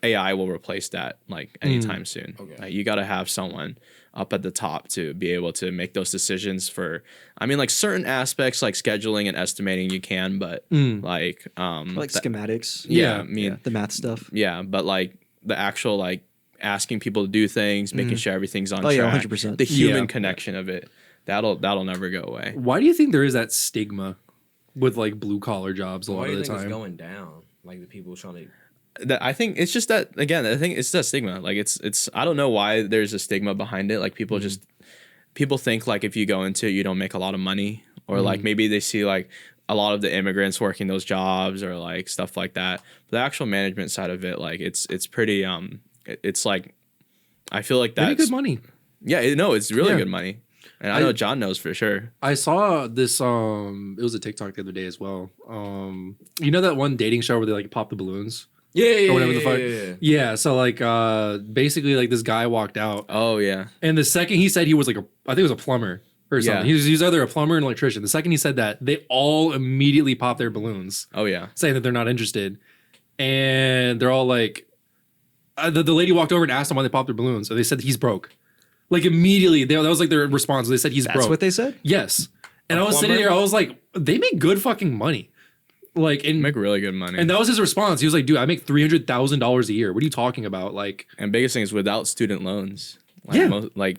AI will replace that like anytime soon. Okay. Like, you got to have someone up at the top to be able to make those decisions for, I mean, like certain aspects like scheduling and estimating you can, but like Like schematics. yeah, I mean, Yeah, the math stuff. yeah, but like the actual like asking people to do things, making sure everything's on Oh, yeah, track, 100%. the human Yeah. connection of it, that'll never go away. Why do you think there is that stigma with like blue collar jobs a why lot do of you the think it's time? going down? Like the people trying to. That I think it's just that, again, I think it's that stigma. Like it's I don't know why there's a stigma behind it. Like people just people think like if you go into it you don't make a lot of money, or like maybe they see like a lot of the immigrants working those jobs or like stuff like that. But the actual management side of it, like it's pretty it's like I feel like Pretty that's good money. yeah, no, it's really Yeah. good money. And I know John knows for sure. I saw this it was a TikTok the other day as well. You know that one dating show where they like pop the balloons? Yeah, Or whatever the fuck. yeah. Yeah, so like basically like this guy walked out, Oh yeah. and the second he said he was like I think it was a plumber or something. Yeah. He was either a plumber or an electrician. The second he said that, they all immediately popped their balloons, Oh yeah. saying that they're not interested. And they're all like the lady walked over and asked them why they popped their balloons. So they said he's broke. Like immediately, that was like their response. They said he's That's broke. what they said? Yes. And A I was sitting plumber? there, I was like, they make good fucking money. Like, Make really good money. and that was his response. He was like, dude, I make $300,000 a year. What are you talking about? Like, And biggest thing is without student loans. Like Yeah. like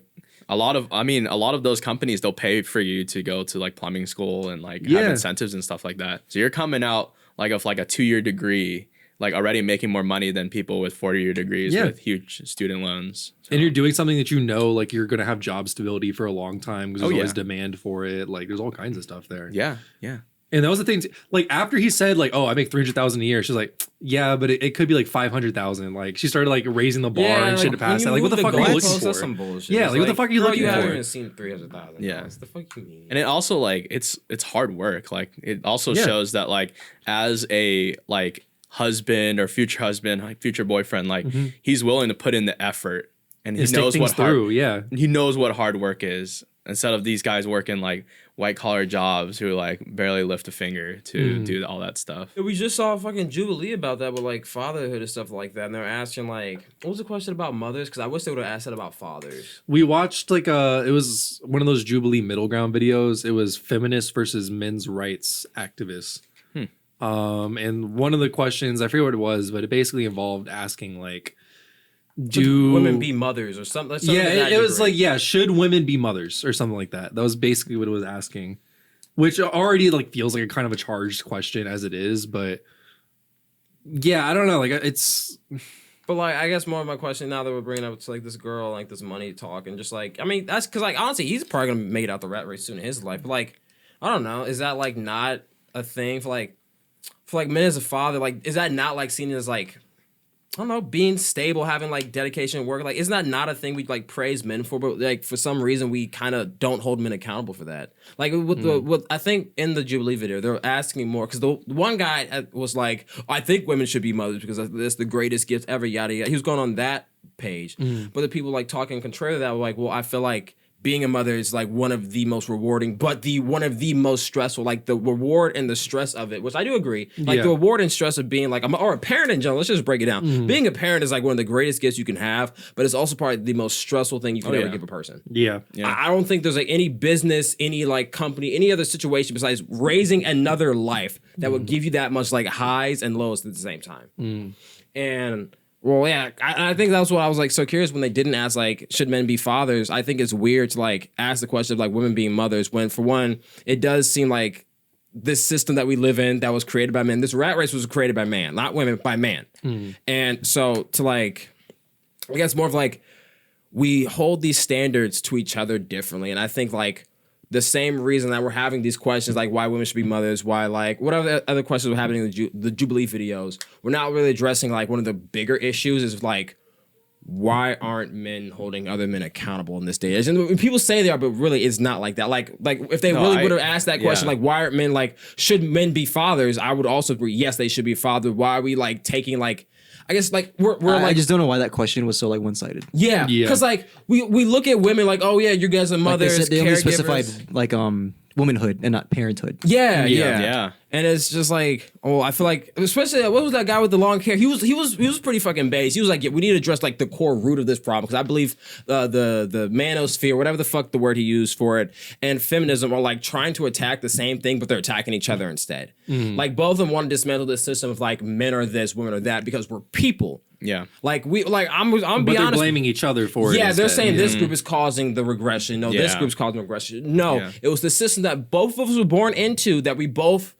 a lot of those companies, they'll pay for you to go to like plumbing school and like have Yeah. incentives and stuff like that. So you're coming out like of like a 2-year degree, like already making more money than people with 4-year degrees Yeah. with huge student loans. So, and you're doing something that you know, like you're going to have job stability for a long time because there's Oh, yeah. always demand for it. Like, there's all kinds of stuff there. yeah, yeah. And that was the thing. Like, after he said, like, oh, I make $300,000 a year, she's like, yeah, but it could be like $500,000. Like, she started like raising the bar and shit to pass that. Like, what the fuck are you looking for? That's some bullshit. Yeah, It's like, what the fuck are you bro, looking you haven't for? even seen 300,000. Yeah. The fuck you mean? And it also like it's hard work. Like it also Yeah. shows that like as a like husband or future husband, like future boyfriend, like he's willing to put in the effort, and he And stick knows things what hard, through. Yeah. he knows what hard work is, instead of these guys working like white collar jobs who like barely lift a finger to do all that stuff. We just saw a fucking Jubilee about that with like fatherhood and stuff like that. And they're asking like, what was the question about mothers? Because I wish they would have asked that about fathers. We watched like it was one of those Jubilee middle ground videos. It was feminists versus men's rights activists. And one of the questions, I forget what it was, but it basically involved asking like, do women be mothers or something? something yeah, to that it was degree. like, yeah, should women be mothers or something like that. That was basically what it was asking, which already like feels like a kind of a charged question as it is. But yeah, I don't know. Like it's But like, I guess more of my question now that we're bringing up to like this girl, like this money talk, and just like, I mean, that's because like honestly, he's probably gonna make it out the rat race soon in his life. But like, I don't know, is that like not a thing for like men as a father? Like, is that not like seen as like, I don't know, being stable, having like dedication and work? Like, isn't that not a thing we like praise men for? But like for some reason we kind of don't hold men accountable for that. Like with I think in the Jubilee video they're asking more because the one guy was like, I think women should be mothers because that's the greatest gift ever. Yada yada. He was going on that page, but the people like talking contrary to that were like, well, I feel like being a mother is like one of the most rewarding, but one of the most stressful. Like the reward and the stress of it, which I do agree. Like the reward and stress of being like, or a parent in general. Let's just break it down. Being a parent is like one of the greatest gifts you can have, but it's also probably the most stressful thing you can ever give a person. Yeah. I don't think there's like any business, any like company, any other situation besides raising another life that would give you that much like highs and lows at the same time. And well, yeah, I think that's what I was like so curious when they didn't ask like, should men be fathers? I think it's weird to like ask the question of like women being mothers when for one, it does seem like this system that we live in that was created by men, this rat race was created by man, not women, by man. And so to like, I guess more of like, we hold these standards to each other differently. And I think like, the same reason that we're having these questions, like why women should be mothers, why like whatever other questions were happening in the Jubilee videos, we're not really addressing like one of the bigger issues is like, why aren't men holding other men accountable in this day? And people say they are, but really it's not like that. Like if they really would have asked that question, like why aren't men like, should men be fathers? I would also agree, yes, they should be fathers. Why are we like taking like, I guess like we're like I just don't know why that question was so like one-sided. Yeah, because like we look at women like, oh yeah, you guys are mothers, like they only caregivers. specified like womanhood and not parenthood. Yeah. And it's just like, oh, I feel like, especially what was that guy with the long hair? He was pretty fucking base. He was like, yeah, we need to address like the core root of this problem because I believe the manosphere, whatever the fuck the word he used for it, and feminism are like trying to attack the same thing, but they're attacking each other instead. Like both of them want to dismantle this system of like men are this, women are that because we're people. Yeah. Like I'm But be they're honest. blaming each other for it. Yeah, they're instead. saying this group is causing the regression. No, this group's causing the regression. No, it was the system that both of us were born into that we both,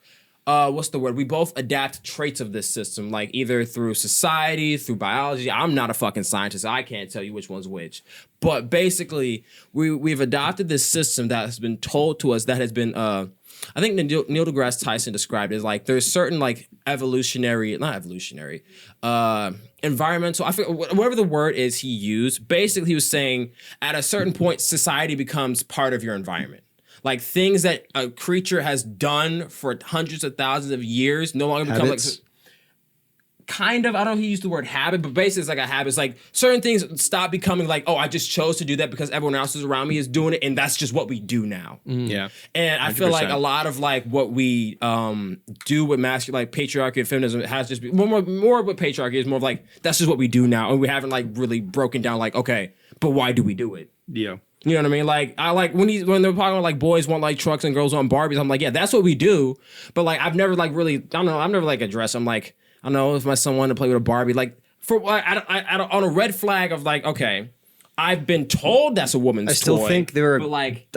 we both adapt traits of this system, like either through society, through biology. I'm not a fucking scientist. I can't tell you which one's which. But basically, we've adopted this system that has been told to us that has been, I think Neil deGrasse Tyson described it as like there's certain like environmental, I forget, whatever the word is he used. Basically, he was saying at a certain point, society becomes part of your environment. Like things that a creature has done for hundreds of thousands of years no longer become like kind of, I don't know if he used the word habit, but basically it's like a habit. It's like certain things stop becoming like, oh, I just chose to do that because everyone else is around me is doing it and that's just what we do now. Yeah. And I 100%. Feel like a lot of like what we do with masculine, like patriarchy and feminism has just been more with patriarchy is more of like, that's just what we do now. And we haven't like really broken down like, okay, but why do we do it? Yeah. You know what I mean? Like I like when they're talking about like boys want like trucks and girls want Barbies. I'm like, yeah, that's what we do. But like I've never like really, I don't know, I've never like addressed. I'm like, I don't know if my son wanted to play with a Barbie. Like I don't on a red flag of like, okay, I've been told that's a woman's toy. I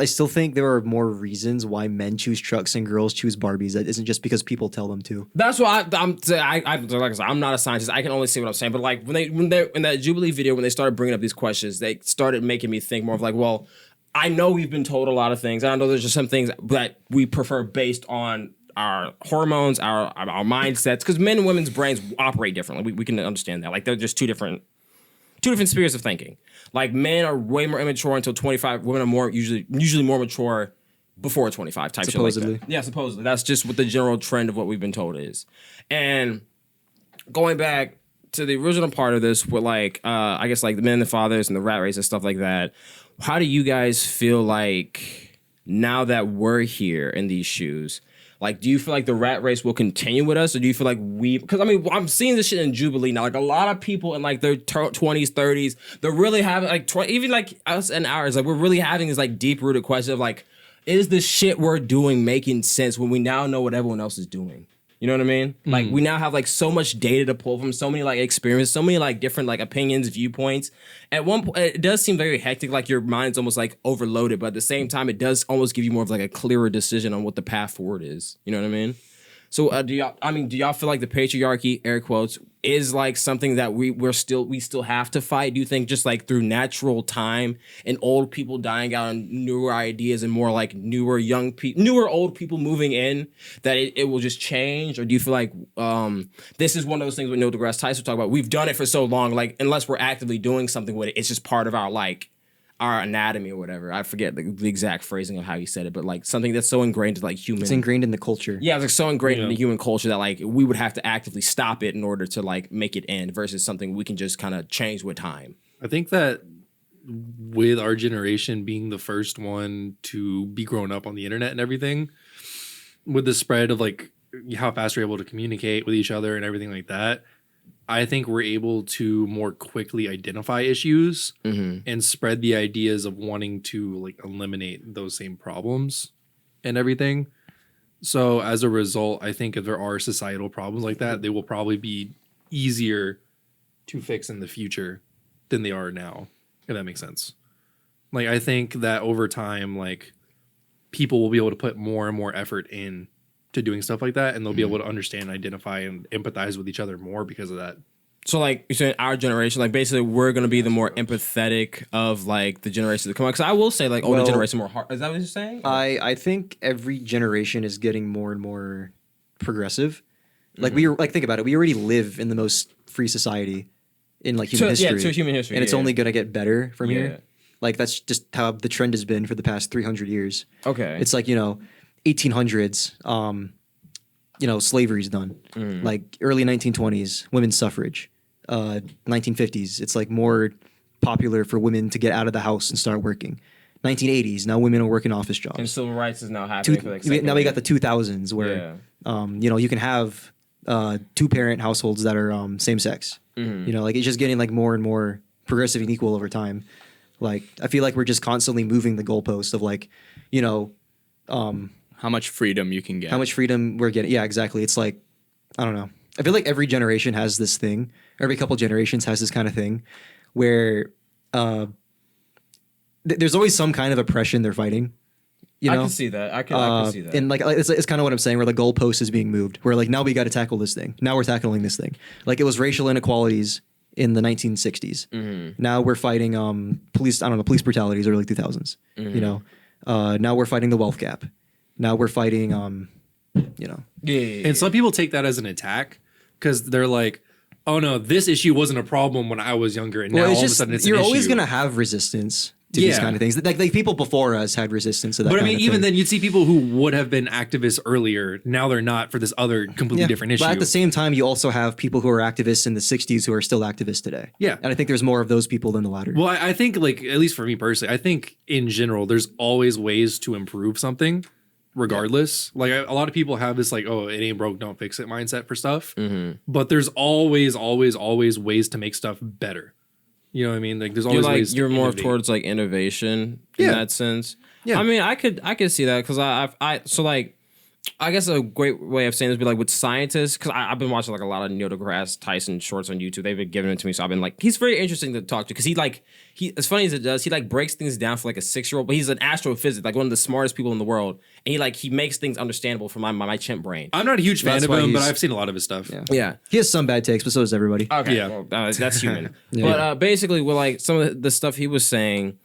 still think there are more reasons why men choose trucks and girls choose Barbies. That isn't just because people tell them to. That's why like I said, I'm not a scientist. I can only say what I'm saying. But like when they in that Jubilee video, when they started bringing up these questions, they started making me think more of like, well, I know we've been told a lot of things. I know there's just some things that we prefer based on our hormones, our mindsets, because men and women's brains operate differently. We can understand that. Like they're just two different spheres of thinking. Like men are way more immature until 25. Women are more usually more mature before 25 type supposedly. Shit like that. Yeah, supposedly. That's just what the general trend of what we've been told is. And going back to the original part of this with like I guess like the men and the fathers and the rat race and stuff like that, how do you guys feel like now that we're here in these shoes? Like, do you feel like the rat race will continue with us, or do you feel like because I mean, I'm seeing this shit in Jubilee now. Like, a lot of people in like their 20s, 30s, they're really having like, even like us and ours, like, we're really having this like deep rooted question of like, is the shit we're doing making sense when we now know what everyone else is doing? You know what I mean? Like, we now have like so much data to pull from, so many like experiences, so many like different like opinions, viewpoints. At one point, it does seem very hectic, like your mind's almost like overloaded, but at the same time, it does almost give you more of like a clearer decision on what the path forward is. You know what I mean? So do y'all feel like the patriarchy, air quotes, is like something that we still have to fight? Do you think just like through natural time and old people dying out and newer ideas and more like newer old people moving in, that it will just change? Or do you feel like this is one of those things with Neil deGrasse Tyson talk about? We've done it for so long, like unless we're actively doing something with it, it's just part of our like our anatomy or whatever. I forget the exact phrasing of how he said it, but like something that's so ingrained to like human. It's ingrained in the culture. Yeah, it's like so ingrained in the human culture that like we would have to actively stop it in order to like make it end versus something we can just kind of change with time. I think that with our generation being the first one to be grown up on the internet and everything, with the spread of like how fast we're able to communicate with each other and everything like that, I think we're able to more quickly identify issues and spread the ideas of wanting to like eliminate those same problems and everything. So as a result, I think if there are societal problems like that, they will probably be easier to fix in the future than they are now, if that makes sense. Like, I think that over time, like, people will be able to put more and more effort in to doing stuff like that, and they'll be able to understand, identify, and empathize with each other more because of that. So, like, you're saying our generation, like, basically, we're going to be the more empathetic of, like, the generations that come on. Because I will say, like, older generation more hard. Is that what you're saying? I think every generation is getting more and more progressive. Like, we like, think about it. We already live in the most free society in, like, human history. Yeah, to human history. And it's only going to get better from Yeah. here. Like, that's just how the trend has been for the past 300 years. Okay. It's like, 1800s, slavery's done. Like early 1920s, women's suffrage. 1950s, it's like more popular for women to get out of the house and start working. 1980s, now women are working office jobs. And civil rights is now happening. For like Now we got the 2000s where, you can have 2-parent households that are same sex. Like it's just getting like more and more progressive and equal over time. Like I feel like we're just constantly moving the goalpost of like, How much freedom you can get. how much freedom we're getting. Yeah, exactly. It's like, I don't know. I feel like every generation has this thing. Every couple generations has this kind of thing where there's always some kind of oppression they're fighting. I can see that. I can see that. And like it's kind of what I'm saying, where the goalpost is being moved. Where like now we got to tackle this thing. Now we're tackling this thing. Like it was racial inequalities in the 1960s. Now we're fighting police brutalities early 2000s. Now we're fighting the wealth gap. Now we're fighting Yeah. And some people take that as an attack because they're like, oh no, this issue wasn't a problem when I was younger, and now all of a sudden it's an you're issue. always gonna have resistance to these kind of things. Like people before us had resistance to that. But I kind mean, of even thing. then, you'd see people who would have been activists earlier. Now they're not for this other completely different issue. But at the same time, you also have people who are activists in the 60s who are still activists today. Yeah. And I think there's more of those people than the latter. Well, I think, like, at least for me personally, I think in general, there's always ways to improve something, regardless. Like, a lot of people have this, like, oh, it ain't broke, don't fix it mindset for stuff. But there's always ways to make stuff better. You know what I mean? Like, there's always ways to you're more innovate. towards like innovation in that sense. Yeah. I mean, I could see that because I guess a great way of saying this would be like with scientists, because I've been watching like a lot of Neil deGrasse Tyson shorts on YouTube. They've been giving it to me, so I've been like, he's very interesting to talk to because he as funny as it does, he like breaks things down for like a 6-year-old, but he's an astrophysicist, like one of the smartest people in the world, and he makes things understandable for my chimp brain. I'm not a huge fan That's of why him, but he's- I've seen a lot of his stuff. Yeah. He has some bad takes, but so does everybody. Okay, Yeah. well, that's human. But basically, with like some of the stuff he was saying,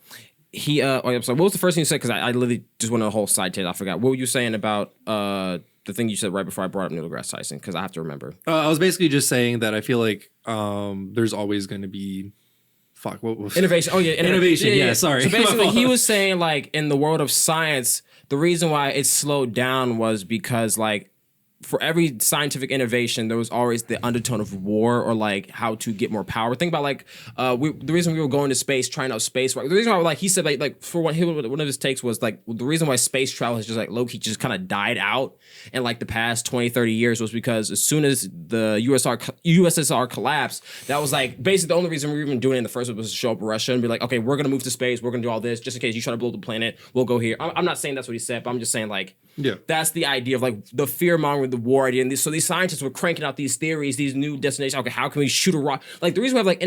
I'm sorry, what was the first thing you said? Because I literally just went on a whole side tangent. I forgot. What were you saying about the thing you said right before I brought up Neil deGrasse Tyson? Because I have to remember. I was basically just saying that I feel like there's always going to be what was Innovation. Oh yeah, Innovation, yeah, sorry. So My basically, fault. he was saying like in the world of science, the reason why it slowed down was because like for every scientific innovation, there was always the undertone of war or like how to get more power. Think about like the reason we were going to space, trying out space. Right? The reason why like he said like for one of his takes was like the reason why space travel has just like low-key just kind of died out in like the past 20, 30 years was because as soon as the USSR collapsed, that was like basically the only reason we were even doing it in the first place was to show up Russia and be like, okay, we're gonna move to space, we're gonna do all this just in case you try to blow the planet, we'll go here. I'm not saying that's what he said, but I'm just saying like Yeah. That's the idea of like the fear mongering, the war idea. And so these scientists were cranking out these theories, these new destinations. Okay, how can we shoot a rock? Like the reason we have like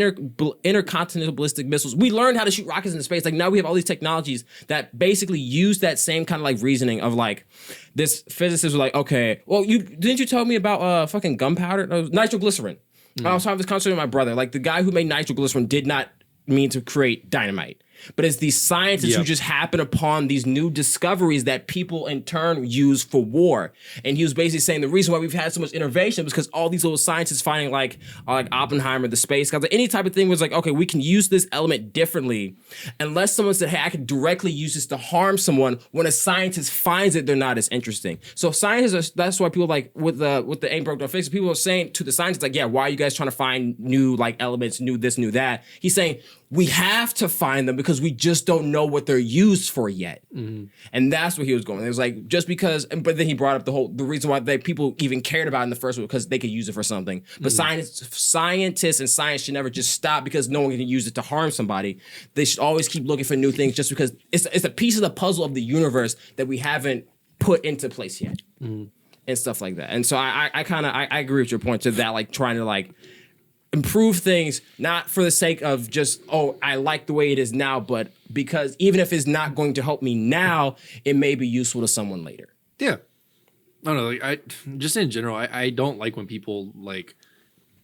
intercontinental ballistic missiles, we learned how to shoot rockets into space. Like now we have all these technologies that basically use that same kind of like reasoning of like this physicist was like, okay, well, didn't you tell me about fucking gunpowder? No, nitroglycerin. I was having this conversation with my brother. Like the guy who made nitroglycerin did not mean to create dynamite. But it's these scientists who just happen upon these new discoveries that people in turn use for war. And he was basically saying the reason why we've had so much innovation is because all these little scientists finding like Oppenheimer, the space guys, like any type of thing was like, okay, we can use this element differently. Unless someone said, hey, I could directly use this to harm someone, when a scientist finds it, they're not as interesting. So scientists, that's why people like with the ain't broke no fix, people are saying to the scientists like, yeah, why are you guys trying to find new like elements, new this, new that? He's saying, we have to find them because we just don't know what they're used for yet. Mm-hmm. And that's what he was going. It was like, just because, but then he brought up the reason why people even cared about it in the first one, because they could use it for something. But scientists and science should never just stop because no one can use it to harm somebody. They should always keep looking for new things just because it's a piece of the puzzle of the universe that we haven't put into place yet. Mm-hmm. And stuff like that. And so I agree with your point to that, like trying to like, improve things, not for the sake of just, oh, I like the way it is now, but because even if it's not going to help me now, it may be useful to someone later. Yeah. I don't know. Like, I just in general, I don't like when people like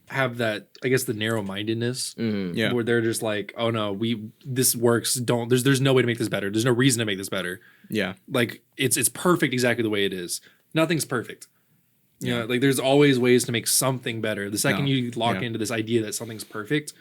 have that, I guess, the narrow-mindedness where they're just like, oh no, this works. There's no way to make this better. There's no reason to make this better. Yeah. Like it's perfect exactly the way it is. Nothing's perfect. Yeah, like there's always ways to make something better. The second you lock into this idea that something's perfect,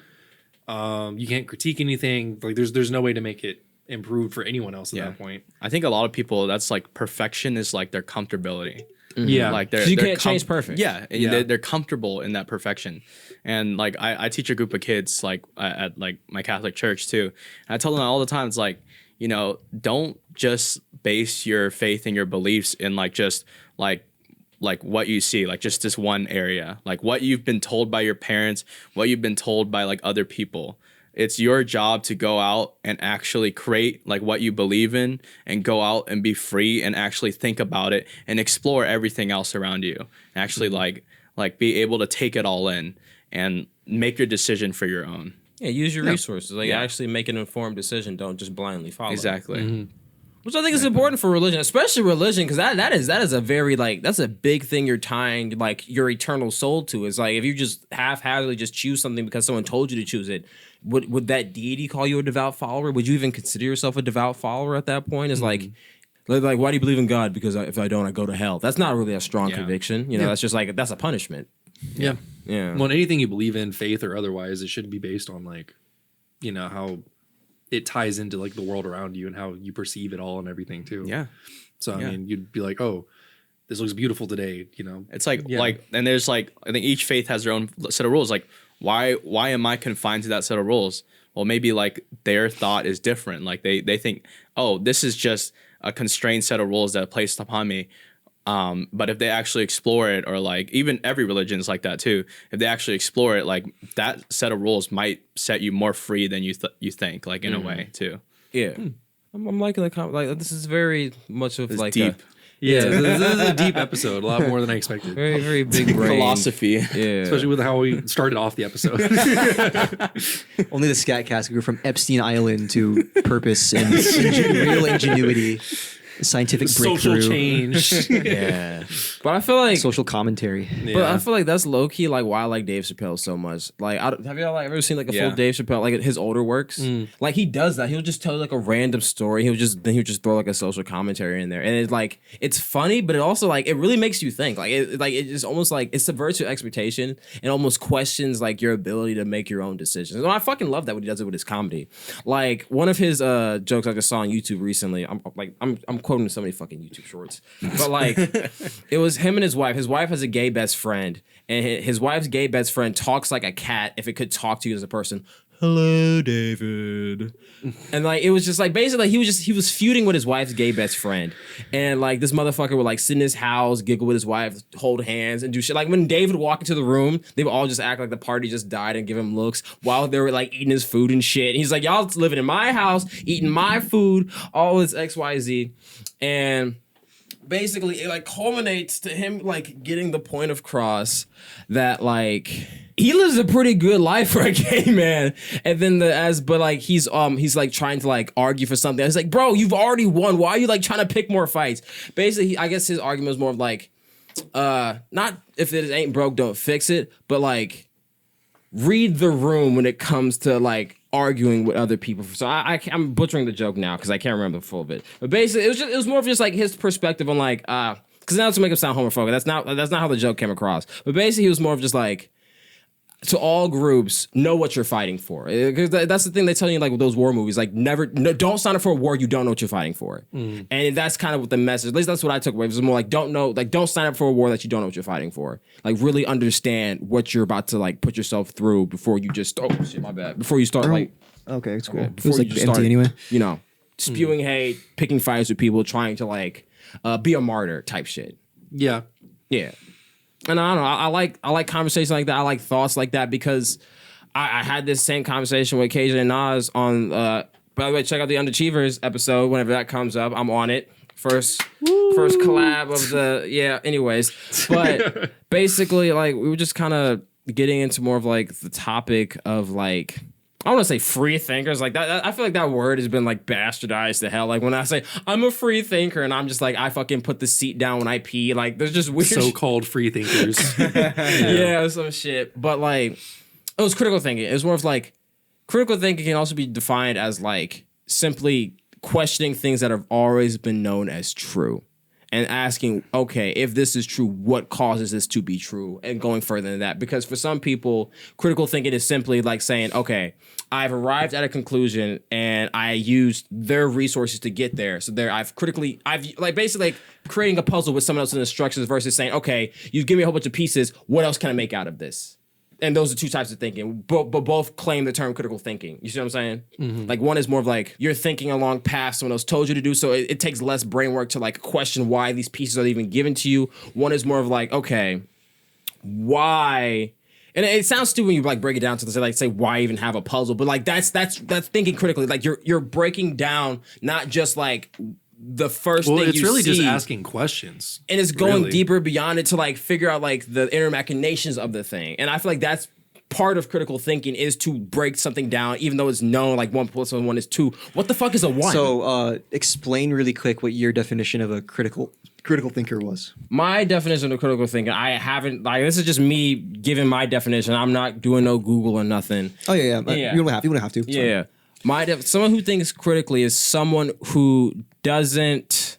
you can't critique anything. Like there's no way to make it improved for anyone else at that point. I think a lot of people, that's like perfection is like their comfortability. Mm-hmm. Yeah, like you can't change perfect. Yeah, they're comfortable in that perfection. And like I teach a group of kids like at like my Catholic church too. And I tell them all the time, it's like, you know, don't just base your faith and your beliefs in like just like what you see, like just this one area, like what you've been told by your parents, what you've been told by like other people. It's your job to go out and actually create like what you believe in and go out and be free and actually think about it and explore everything else around you. And actually like be able to take it all in and make your decision for your own. Yeah, use your resources. Like actually make an informed decision. Don't just blindly follow. Exactly. Mm-hmm. Which I think is important for religion, especially religion, because that is a very like that's a big thing you're tying like your eternal soul to. It's like if you just haphazardly just choose something because someone told you to choose it, would that deity call you a devout follower? Would you even consider yourself a devout follower at that point? It's like why do you believe in God? Because if I don't, I go to hell. That's not really a strong conviction. You know, that's just like that's a punishment. Yeah. Yeah. Well, anything you believe in, faith or otherwise, it should be based on like, you know, how it ties into like the world around you and how you perceive it all and everything too. Yeah. So I mean, you'd be like, oh, this looks beautiful today. You know, it's like and there's like I think each faith has their own set of rules. Like why am I confined to that set of rules? Well, maybe like their thought is different. Like they think, oh, this is just a constrained set of rules that are placed upon me. But if they actually explore it, or like even every religion is like that too. If they actually explore it, like that set of rules might set you more free than you think, like in a way too. Yeah, I'm liking the comment. Like this is very much of like deep. Yeah, this is a deep episode, a lot more than I expected. Very, very big brain. Philosophy. Yeah. Especially with how we started off the episode. Only the Scat Cast grew from Epstein Island to purpose and real ingenuity. Scientific breakthrough. Social change. Yeah. But I feel like social commentary. But I feel like that's low key like why I like Dave Chappelle so much. Like, have y'all like ever seen like a full Dave Chappelle, like his older works? Like he does that. He'll just tell like a random story. He'll just throw like a social commentary in there, and it's like it's funny, but it also like it really makes you think. Like it just almost like it subverts your expectation and almost questions like your ability to make your own decisions. And I fucking love that when he does it with his comedy. Like one of his jokes I just saw on YouTube recently. I'm quoting so many fucking YouTube shorts, but like it was him and his wife. His wife has a gay best friend, and his wife's gay best friend talks like a cat if it could talk to you as a person. Hello, David. And like it was just like basically he was feuding with his wife's gay best friend, and like this motherfucker would like sit in his house, giggle with his wife, hold hands, and do shit. Like when David would walk into the room, they would all just act like the party just died and give him looks while they were like eating his food and shit. And he's like, y'all living in my house, eating my food, all this XYZ. And basically it like culminates to him like getting the point across that like he lives a pretty good life for a gay man, and then but like he's like trying to like argue for something. It's like, bro, you've already won. Why are you like trying to pick more fights? Basically, I guess his argument was more of like, not if it ain't broke, don't fix it, but like read the room when it comes to like arguing with other people. So I'm butchering the joke now because I can't remember the full bit. But basically, it was more of just like his perspective on like because now to make him sound homophobic, that's not how the joke came across. But basically, he was more of just like, to all groups, know what you're fighting for. Because that's the thing they tell you like with those war movies, like don't sign up for a war you don't know what you're fighting for. And that's kind of what the message, at least that's what I took away. It was more like, don't sign up for a war that you don't know what you're fighting for. Like really understand what you're about to like put yourself through before you just, oh shit, my bad. Before you start like, okay, it's cool. Before It was you like just empty start, anyway. you know, spewing hate, picking fights with people, trying to like be a martyr type shit. Yeah. Yeah. And I don't know. I like conversations like that. I like thoughts like that because I had this same conversation with KJ and Nas on. By the way, check out the Underachievers episode whenever that comes up. I'm on it. First collab of the Anyways, but basically, like we were just kind of getting into more of like the topic of like. I don't want to say free thinkers like that. I feel like that word has been like bastardized to hell. Like when I say I'm a free thinker and I'm just like I fucking put the seat down when I pee. Like there's just weird So-called free thinkers. yeah, some shit. But like it was critical thinking. It was more of like critical thinking can also be defined as like simply questioning things that have always been known as true. And asking, okay, if this is true, what causes this to be true? And going further than that. Because for some people, critical thinking is simply like saying, okay, I've arrived at a conclusion and I used their resources to get there. So I've like basically like creating a puzzle with someone else's instructions versus saying, okay, you give me a whole bunch of pieces. What else can I make out of this? And those are two types of thinking, but both claim the term critical thinking. You see what I'm saying? Mm-hmm. Like one is more of like you're thinking along paths someone else told you to do, so it takes less brain work to like question why these pieces are even given to you. One is more of like, okay, why? And it sounds stupid when you like break it down to say why even have a puzzle, but like that's thinking critically. Like you're breaking down not just like the first thing it's you really see, just asking questions, and it's going really deeper beyond it to like figure out like the inner machinations of the thing. And I feel like that's part of critical thinking is to break something down, even though it's known like 1 + 1 is 2. What the fuck is a 1? So explain really quick what your definition of a critical thinker was. My definition of critical thinking, I haven't like this is just me giving my definition. I'm not doing no Google or nothing. Oh yeah. You don't have to. Yeah. Someone who thinks critically is someone who doesn't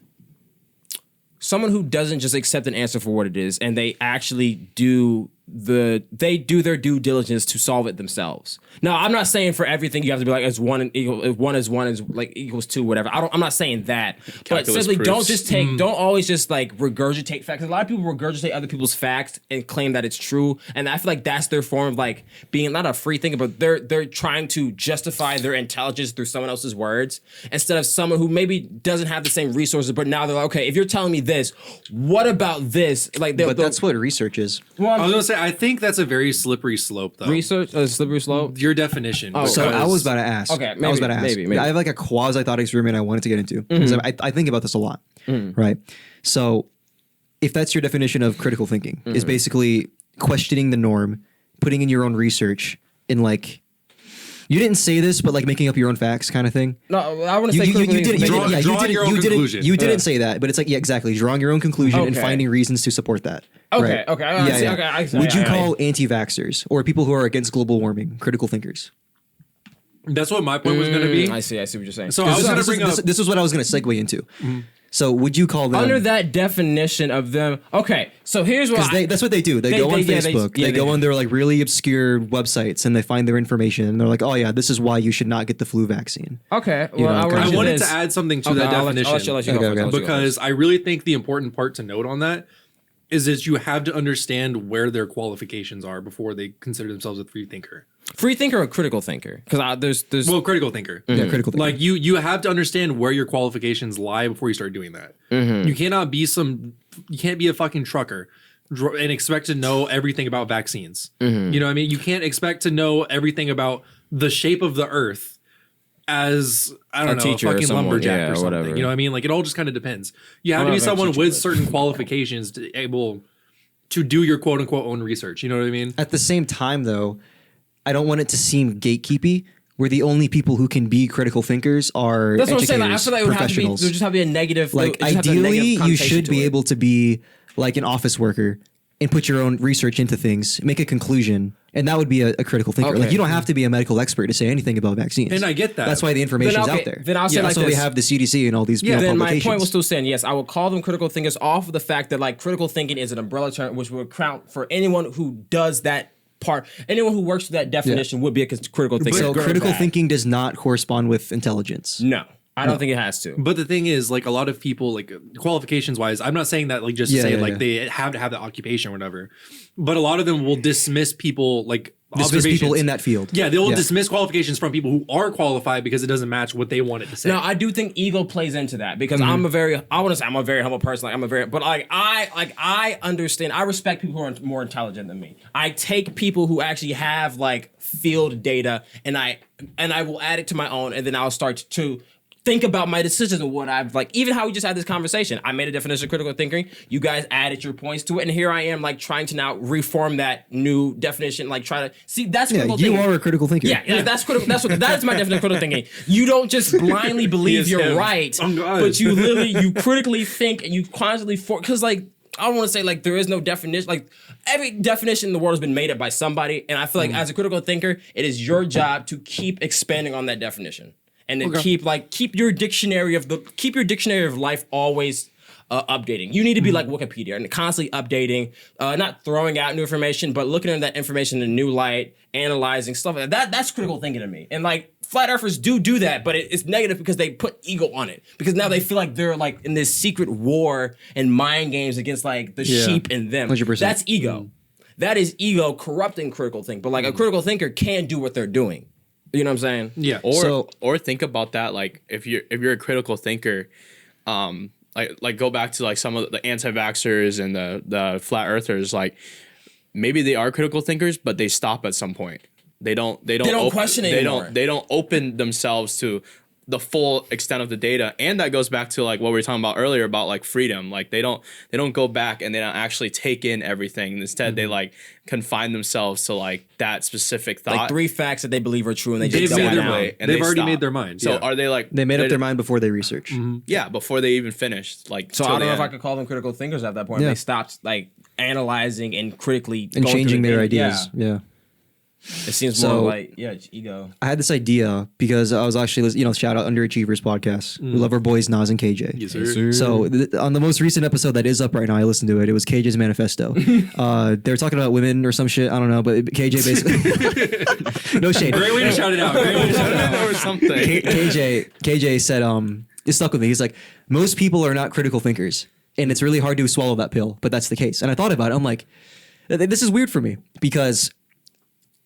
just accept an answer for what it is, and they actually do their due diligence to solve it themselves. Now, I'm not saying for everything you have to be like it's 1 and equal. If 1 is 1 is like equals 2, whatever. I'm not saying that, but simply proofs. don't always just like regurgitate facts. A lot of people regurgitate other people's facts and claim that it's true, and I feel like that's their form of like being not a free thinker, but they're trying to justify their intelligence through someone else's words instead of someone who maybe doesn't have the same resources, but now they're like, okay, if you're telling me this, what about this? Like, but that's what research is. Well, I was gonna say I think that's a very slippery slope, though. Research, slippery slope. Your definition. So I was about to ask. Okay, maybe, I was about to ask. maybe. I have like a quasi thought experiment I wanted to get into because I think about this a lot, right? So if that's your definition of critical thinking, is basically questioning the norm, putting in your own research, in like. You didn't say this, but like making up your own facts, kind of thing. No, I want to say you didn't. Drawing your own conclusion. You didn't say that, but it's like exactly drawing your own conclusion and finding reasons to support that. Okay, right? okay, I see. Would you call anti-vaxxers or people who are against global warming critical thinkers? That's what my point was going to be. I see what you're saying. So I was going to bring up. This is what I was going to segue into. So would you call them under that definition of them? Okay, so here's what that's what they do. They go on Facebook. They go on their like really obscure websites and they find their information and they're like, oh yeah, this is why you should not get the flu vaccine. Okay, You know, I wanted to add something to that definition I'll let you go first. because I really think the important part to note on that is that you have to understand where their qualifications are before they consider themselves a free thinker. Free thinker or critical thinker? Because there's critical thinker. Yeah, critical thinker. Like you have to understand where your qualifications lie before you start doing that. You cannot be you can't be a fucking trucker and expect to know everything about vaccines. You know what I mean? You can't expect to know everything about the shape of the earth as I don't know, a teacher or fucking someone, lumberjack yeah, or or something. whatever. You know what I mean? Like it all just kind of depends. You have I to don't be know if someone teacher with would. certain qualifications to able to do your quote unquote own research. You know what I mean? At the same time, though, I don't want it to seem gatekeepy, where the only people who can be critical thinkers are That's what I'm educators, saying. Like, I feel like it would have to be. There professionals. would just have to be a negative. Like it would just have to have a ideally, negative you connotation should to be it. able to be like an office worker and put your own research into things, make a conclusion, and that would be a critical thinker. Okay. Like you don't have to be a medical expert to say anything about vaccines. And I get that. That's why the information's Then, okay, out there. then I'll say like that's why we this. have the CDC and all these Yeah, Then my publications. point was still saying yes. I would call them critical thinkers off of the fact that like critical thinking is an umbrella term, which would count for anyone who does that part. Anyone who works with that definition would be a critical thinker. so good or critical bad. thinking does not correspond with intelligence. No, I don't think it has to. But the thing is, like a lot of people, like qualifications wise, I'm not saying that like just to Yeah, say yeah, like yeah. they have to have the occupation or whatever. But a lot of them will dismiss people like Dismiss people observations. in that field. Yeah, they will dismiss qualifications from people who are qualified because it doesn't match what they want it to say. Now I do think ego plays into that because I'm a very humble person. But I understand. I respect people who are more intelligent than me. I take people who actually have like field data and I will add it to my own, and then I'll start to think about my decisions and what I've like. Even how we just had this conversation, I made a definition of critical thinking. You guys added your points to it, and here I am like trying to now reform that new definition. Like try to see that's Yeah, critical you thinking. are a critical thinker. Yeah, that's critical. That is my definition of critical thinking. You don't just blindly believe is you're him. right, Oh, God. but you literally you critically think and you constantly because like I don't want to say like there is no definition. Like every definition in the world has been made up by somebody, and I feel like as a critical thinker, it is your job to keep expanding on that definition and then keep your dictionary of life always updating. You need to be like Wikipedia and constantly updating, not throwing out new information, but looking at that information in a new light, analyzing stuff like that. That's critical thinking to me. And like flat earthers do that, but it's negative because they put ego on it. Because now they feel like they're like in this secret war and mind games against like the sheep in them. 100%. That's ego. That is ego corrupting critical thinking. But like a critical thinker can do what they're doing. You know what I'm saying? Yeah. Or think about that, like if you're a critical thinker, like go back to like some of the anti-vaxxers and the flat earthers, like maybe they are critical thinkers, but they stop at some point. They don't question anymore. They don't open themselves to the full extent of the data. And that goes back to like what we were talking about earlier about like freedom. Like they don't go back and they don't actually take in everything. Instead, they like confine themselves to like that specific thought. Like 3 facts that they believe are true and they They've just double made their down. mind. and They've they already stop. made their mind. So Yeah. are they like They made up they're- their mind before they research. Yeah, before they even finished. Like So till I don't the know if I end. could call them critical thinkers at that point. Yeah. They stopped like analyzing and critically And going changing through their the data. ideas. Yeah. It seems So- more like it's ego. I had this idea because I was actually, shout out Underachievers podcast. We love our boys Nas and KJ. Yes, sir. So on the most recent episode that is up right now, I listened to it. It was KJ's manifesto. They were talking about women or some shit. I don't know, but KJ basically no shade. Great way to shout it out. Great way to shout it out. or something. KJ said it stuck with me. He's like, most people are not critical thinkers, and it's really hard to swallow that pill, but that's the case. And I thought about it. I'm like, this is weird for me because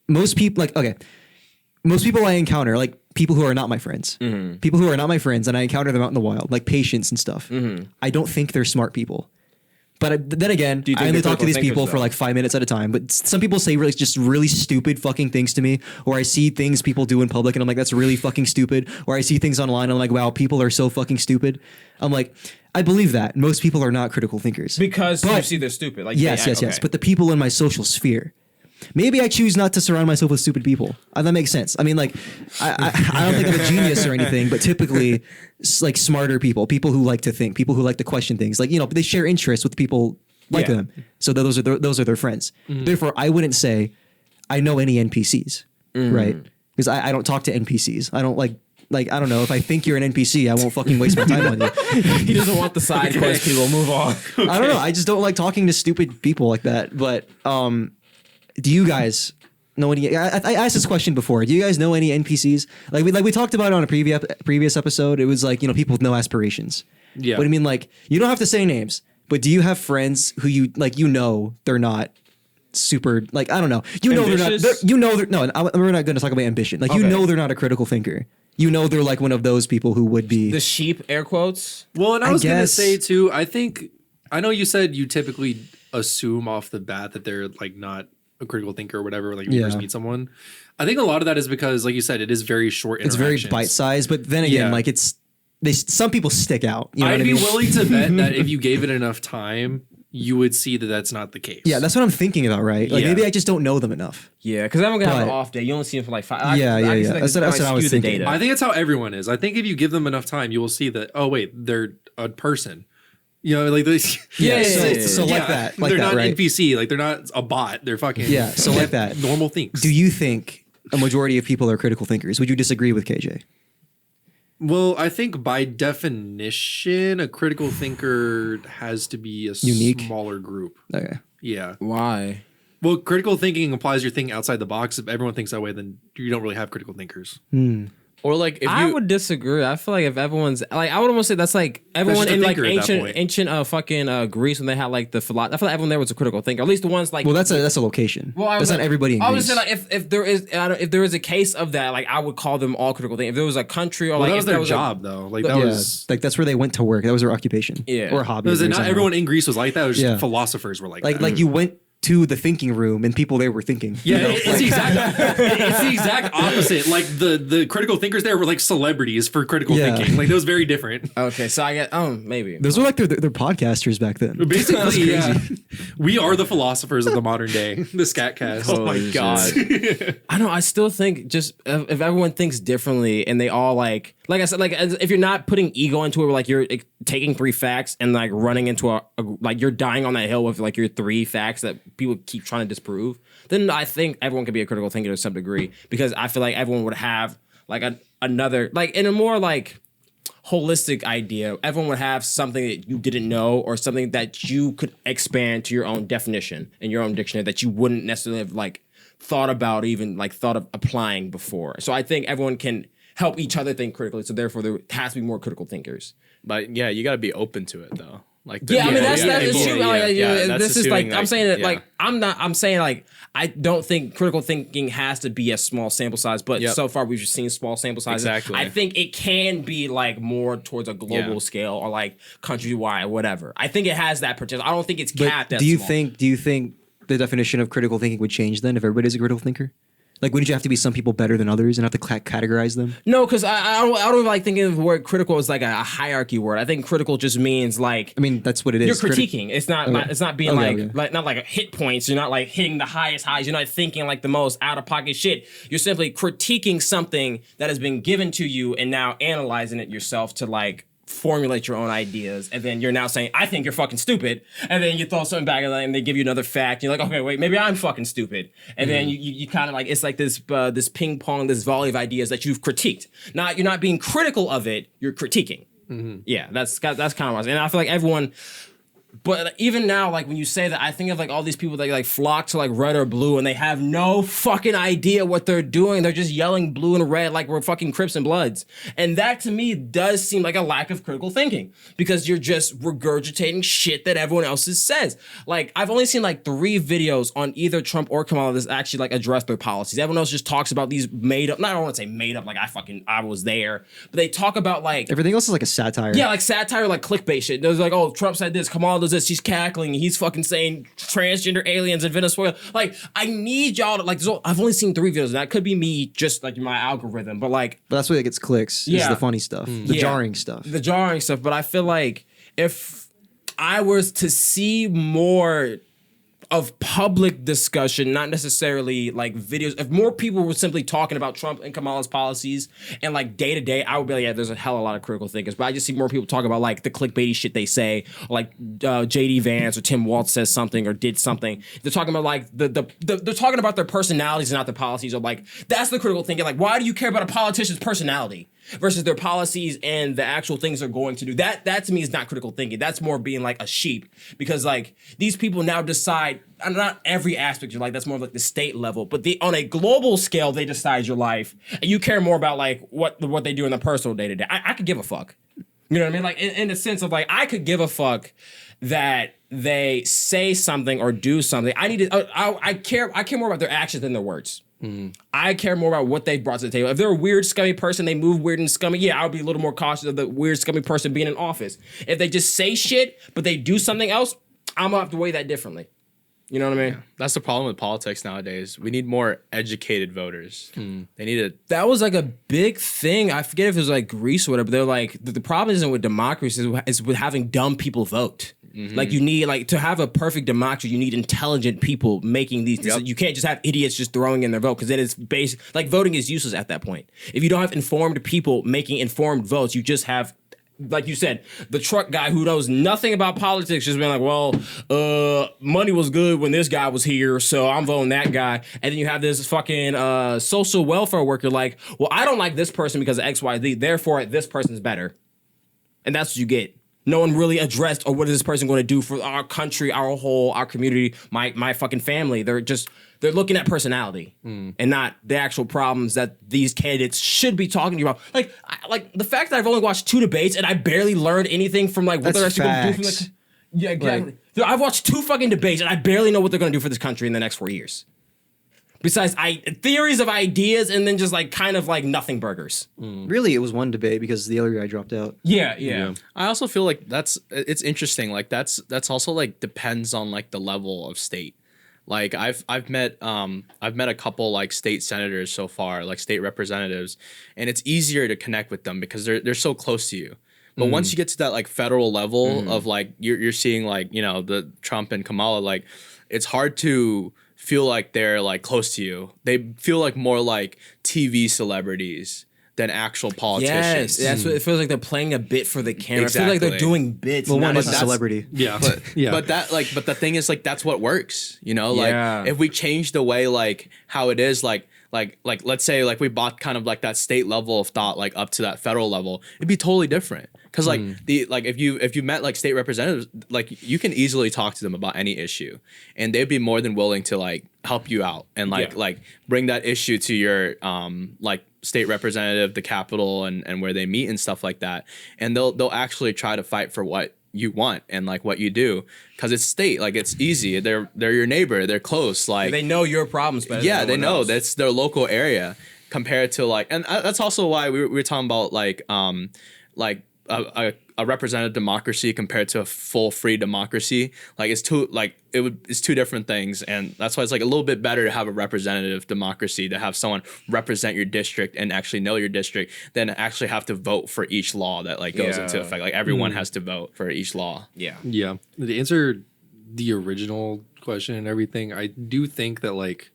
most people I encounter, like people who are not my friends, people who are not my friends, and I encounter them out in the wild, like patients and stuff. I don't think they're smart people. But then again, you think I only they're talk to these critical people thinkers, for though? like 5 minutes at a time. But some people say really stupid fucking things to me, or I see things people do in public, and I'm like, that's really fucking stupid. Or I see things online, and I'm like, wow, people are so fucking stupid. I'm like, I believe that most people are not critical thinkers Because you But- see they're stupid. Like yes. okay. But the people in my social sphere, maybe I choose not to surround myself with stupid people. That makes sense. I mean, like, I don't think I'm a genius or anything, but typically, like smarter people who like to think, people who like to question things, like they share interests with people like Yeah. them. So those are their friends. Therefore, I wouldn't say I know any NPCs, right? Because I don't talk to NPCs. I don't like. I don't know, if I think you're an NPC, I won't fucking waste my time on you. He doesn't want the side quest people. Move on. I don't know. I just don't like talking to stupid people like that. But do you guys know any? I asked this question before. Do you guys know any NPCs? Like we talked about it on a previous episode. It was like people with no aspirations. Yeah. What do you mean? Like you don't have to say names, but do you have friends who you like? They're not super. Like I don't know. They're not. Ambitious? No. We're not going to talk about ambition. Like Okay. they're not a critical thinker. They're like one of those people who would be. The sheep, air quotes. Well, and I I was gonna guess- say too. I know you said you typically assume off the bat that they're like not a critical thinker or whatever. Like when you Yeah. first meet someone. I think a lot of that is because, like you said, it is very short. It's very interactions. bite sized, but then again, Yeah. like some people stick out. You know I'd what I be mean? willing to bet that if you gave it enough time, you would see that that's not the case. Yeah, that's what I'm thinking about, right? Like Yeah. maybe I just don't know them enough. Yeah, because I'm gonna have an But- off day. You only see them for like 5. Yeah, yeah, yeah. That's what I was thinking. I think that's how everyone is. I think if you give them enough time, you will see that. Oh wait, they're a person. You know, like this. Yeah, so like that, like they're that, not right? NPC. Like they're not a bot. They're fucking. Yeah, so like that. Normal things. Do you think a majority of people are critical thinkers? Would you disagree with KJ? Well, I think by definition, a critical thinker has to be a Unique? smaller group. Okay. Yeah. Why? Well, critical thinking implies you're thinking outside the box. If everyone thinks that way, then you don't really have critical thinkers. Or like if I you would disagree. I feel like if everyone's like, I would almost say that's like everyone just a in like thinker at that point. ancient fucking Greece when they had like the philosophy. I feel like everyone there was a critical thinker. At least the ones like. Well, that's a location. Well, I that's was not like- everybody in I Greece. was saying like if there is if there is a case of that, like I would call them all critical thinkers. If there was a country or Well, like that if was there their was job, though. Like that yeah, was. like that's where they went to work. That was their occupation. Yeah. Or a hobby. Not somehow. everyone in Greece was like that. It was just Yeah. philosophers were like Like that. you went to the thinking room and people there were thinking. Yeah, you know? it's the exact opposite. Like the critical thinkers there were like celebrities for critical Yeah. thinking. Like that was very different. Okay, so I get maybe. Those were like their podcasters back then. Basically, yeah, we are the philosophers of the modern day. The Scat Cast. oh my god. I don't know. I still think just if everyone thinks differently and they all like I said, like if you're not putting ego into it, where like you're taking 3 facts and like running into a like you're dying on that hill with like your 3 facts that people keep trying to disprove, then I think everyone could be a critical thinker to some degree, because I feel like everyone would have like another like in a more like holistic idea. Everyone would have something that you didn't know or something that you could expand to your own definition in your own dictionary that you wouldn't necessarily have like thought about, even like thought of applying before. So I think everyone can help each other think critically. So therefore there has to be more critical thinkers. But yeah, you got to be open to it though. Like Yeah, I mean that's yeah, true. that's This is like assuming, I'm saying it yeah. like I'm saying like I don't think critical thinking has to be a small sample size, but Yep. so far we've just seen small sample sizes. Exactly. I think it can be like more towards a global Yeah. scale or like countrywide, whatever. I think it has that potential. I don't think it's But capped. At do you small. think the definition of critical thinking would change then if everybody's a critical thinker? Like, wouldn't you have to be some people better than others and have to categorize them? No, because I don't like thinking of the word critical as like a hierarchy word. I think critical just means like I mean, that's what it is. you're critiquing. It's not. Okay. It's not being Okay, okay. not like hit points. You're not like hitting the highest highs. You're not thinking like the most out of pocket shit. You're simply critiquing something that has been given to you and now analyzing it yourself to like formulate your own ideas. And then you're now saying, I think you're fucking stupid. And then you throw something back and they give you another fact. You're like, okay, wait, maybe I'm fucking stupid. And then you kind of like, it's like this ping pong, this volley of ideas that you've critiqued. Not you're not being critical of it. You're critiquing. Yeah, that's kind of what I was. And I feel like everyone. But even now, like when you say that, I think of like all these people that like flock to like red or blue and they have no fucking idea what they're doing. They're just yelling blue and red like we're fucking Crips and Bloods. And that to me does seem like a lack of critical thinking, because you're just regurgitating shit that everyone else says. Like I've only seen like 3 videos on either Trump or Kamala that's actually like address their policies. Everyone else just talks about these made up, not I don't want to say made up like I was there, but they talk about like Everything else is like a satire. yeah, like satire, like clickbait shit. There's like, oh, Trump said this, Kamala does this, he's cackling, he's fucking saying transgender aliens in Venezuela. Like, I need y'all to like. I've only seen 3 videos, and that could be me, just like my algorithm. But like, But that's why it gets clicks. Is Yeah. the funny stuff, the Yeah. jarring stuff. the jarring stuff. But I feel like if I was to see more of public discussion, not necessarily like videos. If more people were simply talking about Trump and Kamala's policies and like day to day, I would be like, yeah, there's a hell of a lot of critical thinkers. But I just see more people talk about like the clickbaity shit they say, or like JD Vance or Tim Walz says something or did something. They're talking about like they're talking about their personalities and not their policies. Or like that's the critical thinking. Like, why do you care about a politician's personality versus their policies and the actual things they're going to do? That to me is not critical thinking. That's more being like a sheep, because like these people now decide, not every aspect of your life, that's more of like the state level, but on a global scale, they decide your life, and you care more about like what they do in the personal day to day. I could give a fuck. You know what I mean? Like in the sense of like, I could give a fuck that they say something or do something. I care more about their actions than their words. I care more about what they brought to the table. If they're a weird, scummy person, they move weird and scummy, yeah, I would be a little more cautious of the weird, scummy person being in office. If they just say shit, but they do something else, I'm gonna have to weigh that differently. You know what I mean? That's the problem with politics nowadays. We need more educated voters. They need to. That was like a big thing. I forget if it was like Greece or whatever. But they're like, the problem isn't with democracy, it's with having dumb people vote. Like you need, like, to have a perfect democracy, you need intelligent people making these decisions. You can't just have idiots just throwing in their vote, because it is like voting is useless at that point. If you don't have informed people making informed votes, you just have, like you said, the truck guy who knows nothing about politics just being like, well, money was good when this guy was here, so I'm voting that guy. And then you have this fucking social welfare worker like, well, I don't like this person because of X, Y, Z, therefore this person's better. And that's what you get. No one really addressed, or what is this person going to do for our country, our community, my fucking family. They're looking at personality and not the actual problems that these candidates should be talking to you about. Like the fact that I've only watched 2 debates and I barely learned anything from like what they're actually going to do. From, like, yeah, exactly. Dude, I've watched 2 fucking debates and I barely know what they're going to do for this country in the next 4 years. Besides theories of ideas and then just like kind of like nothing burgers. Really, it was one debate because the other guy dropped out. Yeah. I also feel like it's interesting. Like that's also like depends on like the level of state. Like I've met a couple like state senators so far, like state representatives, and it's easier to connect with them because they're so close to you. But once you get to that like federal level of like you're seeing like, you know, the Trump and Kamala, like it's hard to feel like they're like close to you. They feel like more like TV celebrities than actual politicians. Yes, that's what it feels like. They're playing a bit for the camera. Exactly. I feel like they're doing bits. Well, one is a that's- celebrity. Yeah. But the thing is like that's what works, you know? Like Yeah. if we change the way like how it is, like let's say like we bought kind of like that state level of thought like up to that federal level, it'd be totally different. Cause like if you met like state representatives, like you can easily talk to them about any issue and they'd be more than willing to like help you out and like bring that issue to your like state representative, the Capitol and where they meet and stuff like that. And they'll actually try to fight for what you want and like what you do, because it's state, like it's easy. They're your neighbor, they're close, like They know your problems better. yeah, than they anyone know else. that's their local area compared to like, and that's also why we were talking about like a representative democracy compared to a full free democracy. Like it's two different things, and that's why it's like a little bit better to have a representative democracy, to have someone represent your district and actually know your district than actually have to vote for each law that like goes into effect. Like everyone has to vote for each law. Yeah. Yeah. To answer the original question and everything, I do think that like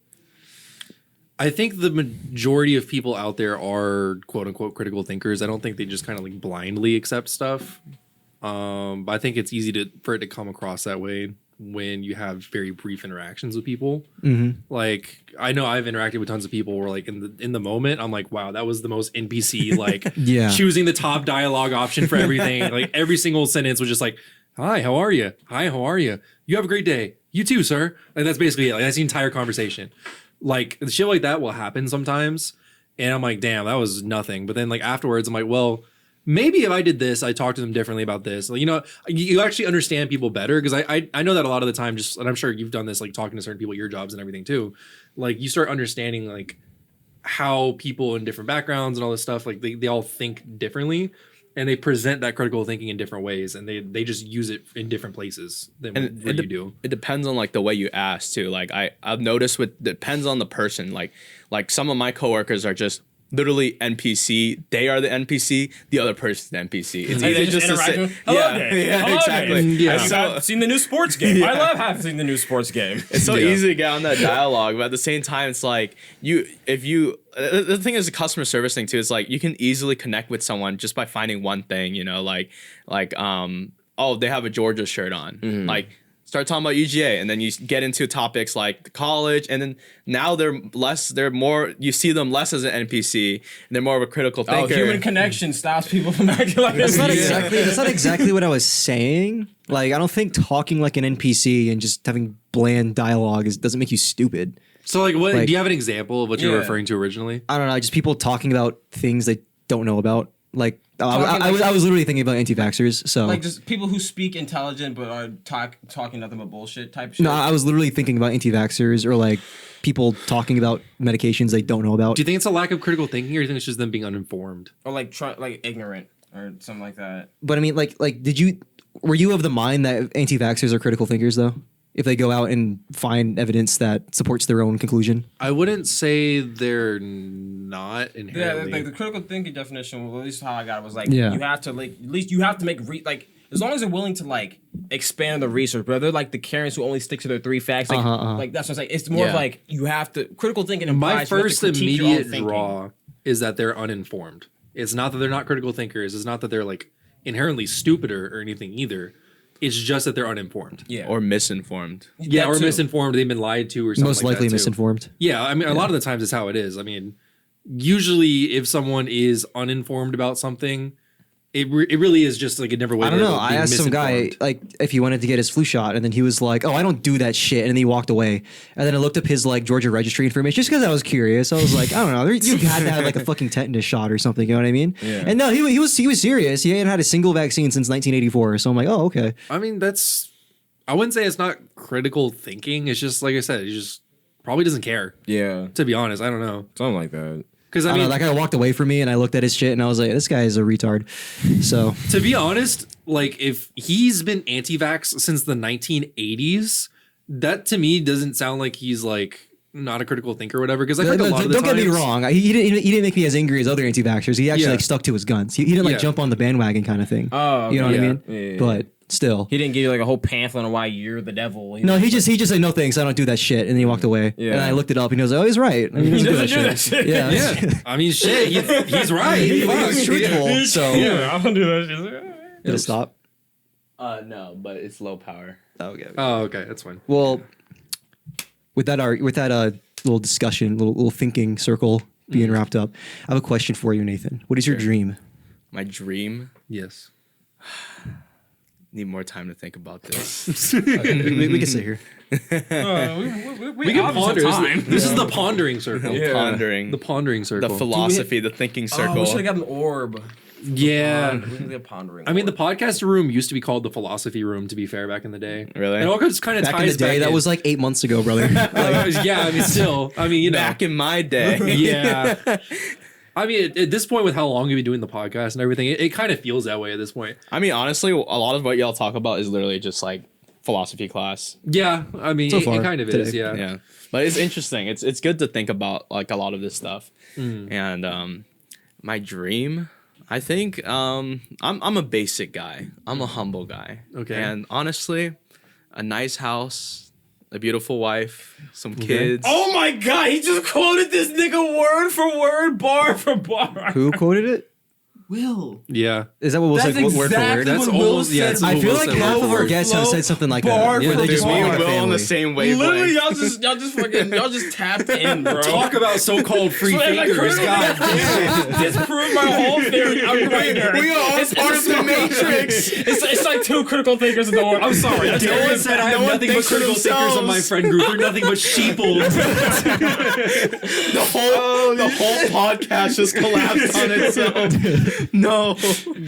I think the majority of people out there are quote unquote critical thinkers. I don't think they just kind of like blindly accept stuff. But I think it's easy for it to come across that way when you have very brief interactions with people. Like I know I've interacted with tons of people where like in the moment I'm like, wow, that was the most NPC like choosing the top dialogue option for everything. Like every single sentence was just like, hi, how are you? Hi, how are you? You have a great day. You too, sir. Like that's basically it. Like that's the entire conversation. Like shit like that will happen sometimes, and I'm like, damn, that was nothing. But then like afterwards, I'm like, well, maybe if I did this, I talked to them differently about this. Like, you know, you actually understand people better, because I know that a lot of the time, just, and I'm sure you've done this, like talking to certain people at your jobs and everything too. Like you start understanding like how people in different backgrounds and all this stuff, like they all think differently. And they present that critical thinking in different ways, and they just use it in different places than what you do. It depends on like the way you ask too. Like I've noticed depends on the person. Like some of my coworkers are just literally NPC. They are the NPC. The other person's the NPC. It's easy just to say, Hello, exactly. Yeah. I've seen the new sports game. I love having the new sports game. It's so easy to get on that dialogue, but at the same time, it's like the thing is the customer service thing too. It's like you can easily connect with someone just by finding one thing, you know, like oh, they have a Georgia shirt on, like start talking about UGA, and then you get into topics like college, and then now they're more, you see them less as an NPC, and they're more of a critical thinker. Human connection stops people from acting like That's not exactly what I was saying. Like, I don't think talking like an NPC and just having bland dialogue doesn't make you stupid. So like, what Like- do you have an example of what you were referring to originally? I don't know, just people talking about things they don't know about. Like, I was literally thinking about anti-vaxxers, so. Like just people who speak intelligent but are talking nothing but bullshit type shit. No, I was literally thinking about anti-vaxxers, or like people talking about medications they don't know about. Do you think it's a lack of critical thinking, or do you think it's just them being uninformed? Or like ignorant or something like that. But I mean, like, were you of the mind that anti-vaxxers are critical thinkers though? if they go out and find evidence that supports their own conclusion? I wouldn't say they're not Yeah, inherently. like the critical thinking definition, well, at least how I got it, was like Yeah. you have to like at least you have to make like as long as they're willing to like expand the research, but they're like the Karens who only stick to their 3 facts. Like, like that's what I'm saying. It's more of like you have to critical thinking. My Implies you have to first critique your own immediate thinking. draw is that they're uninformed. It's not that they're not critical thinkers. It's not that they're like inherently stupider or anything either. It's just that they're uninformed. Yeah, Or misinformed. Yeah, That or too. misinformed. They've been lied to or something. Most like likely that too. misinformed. Yeah, I mean, a lot of the times it's how it is. I mean, usually if someone is uninformed about something, it really is just like a different way. I don't know. of I being asked some guy misinformed. like if he wanted to get his flu shot, and then he was like, "Oh, I don't do that shit," and then he walked away. And then I looked up his like Georgia registry information just because I was curious. I was like, I don't know, you had to have like a fucking tetanus shot or something. You know what I mean? Yeah. And no, he was serious. He hadn't had a single vaccine since 1984. So I'm like, oh, okay. I mean, I wouldn't say it's not critical thinking. It's just like I said, he just probably doesn't care. Yeah, To be honest, I don't know. something like that. Because I I don't mean, know, that guy walked away from me, and I looked at his shit, and I was like, this guy is a retard. So to be honest, like if he's been anti-vax since the 1980s, that to me doesn't sound like he's like not a critical thinker or whatever. Because I heard a lot of the don't get me times- wrong. He didn't make me as angry as other anti-vaxxers. He actually Yeah. like stuck to his guns. He didn't like Yeah. jump on the bandwagon kind of thing. Oh, You know what I yeah. mean? Yeah. But still. He didn't give you like a whole pamphlet on why you're the devil. No, he just said no thanks. I don't do that shit, and then he walked away. Yeah. And I looked it up, and he was like, oh, he's right. I mean, he doesn't do that shit. Yeah, Yeah, I mean, shit, he's right. he Fuck. was truthful. So I don't do that shit. did it stop? No, but it's low power. Okay. Oh, okay, that's fine. Well, with that little discussion, little thinking circle being wrapped up, I have a question for you, Nathan. What is your dream? My dream. Yes. Need more time to think about this. We can sit here. We can ponder. This is the pondering circle. Yeah. Pondering. The pondering circle. The philosophy, the thinking circle. Oh, we should have got an orb. Yeah. We can get pondering. I mean, the podcast room used to be called the philosophy room, to be fair, back in the day. Really? And all just kind of Back ties in the day, back that in. was like 8 months ago, brother. Yeah, I mean, still. I mean, you know. Back in my day. Yeah. I mean, at this point, with how long you've been doing the podcast and everything, it kind of feels that way at this point. I mean, honestly, a lot of what y'all talk about is literally just like philosophy class. Yeah, I mean, So it far, kind of is, today. yeah. Yeah. But it's interesting. It's good to think about like a lot of this stuff. And my dream, I think I'm a basic guy. I'm a humble guy. Okay. And honestly, a nice house, a beautiful wife, some kids. Oh my god, he just quoted this nigga word for word, bar for bar. Who quoted it? Will. Yeah. Is that what Will That's said? Word for exactly word? That's what Will almost, yeah. said. It's I feel like almost half of our Overflow, guests have said something like bar that. Yeah, for they just bar. want Me our and Will on family. the same Literally, wavelength. y'all just tapped in, bro. Talk about so-called free So, like, thinkers. critical God thinking damn. disprove my whole theory. I'm right there. We are all It's part of the so- Matrix. It's like two critical thinkers in the world. I'm sorry. Darren said I have one nothing but thinks for critical thinkers on my themselves. friend group. They're nothing but sheeple. The whole podcast just collapsed on itself. No.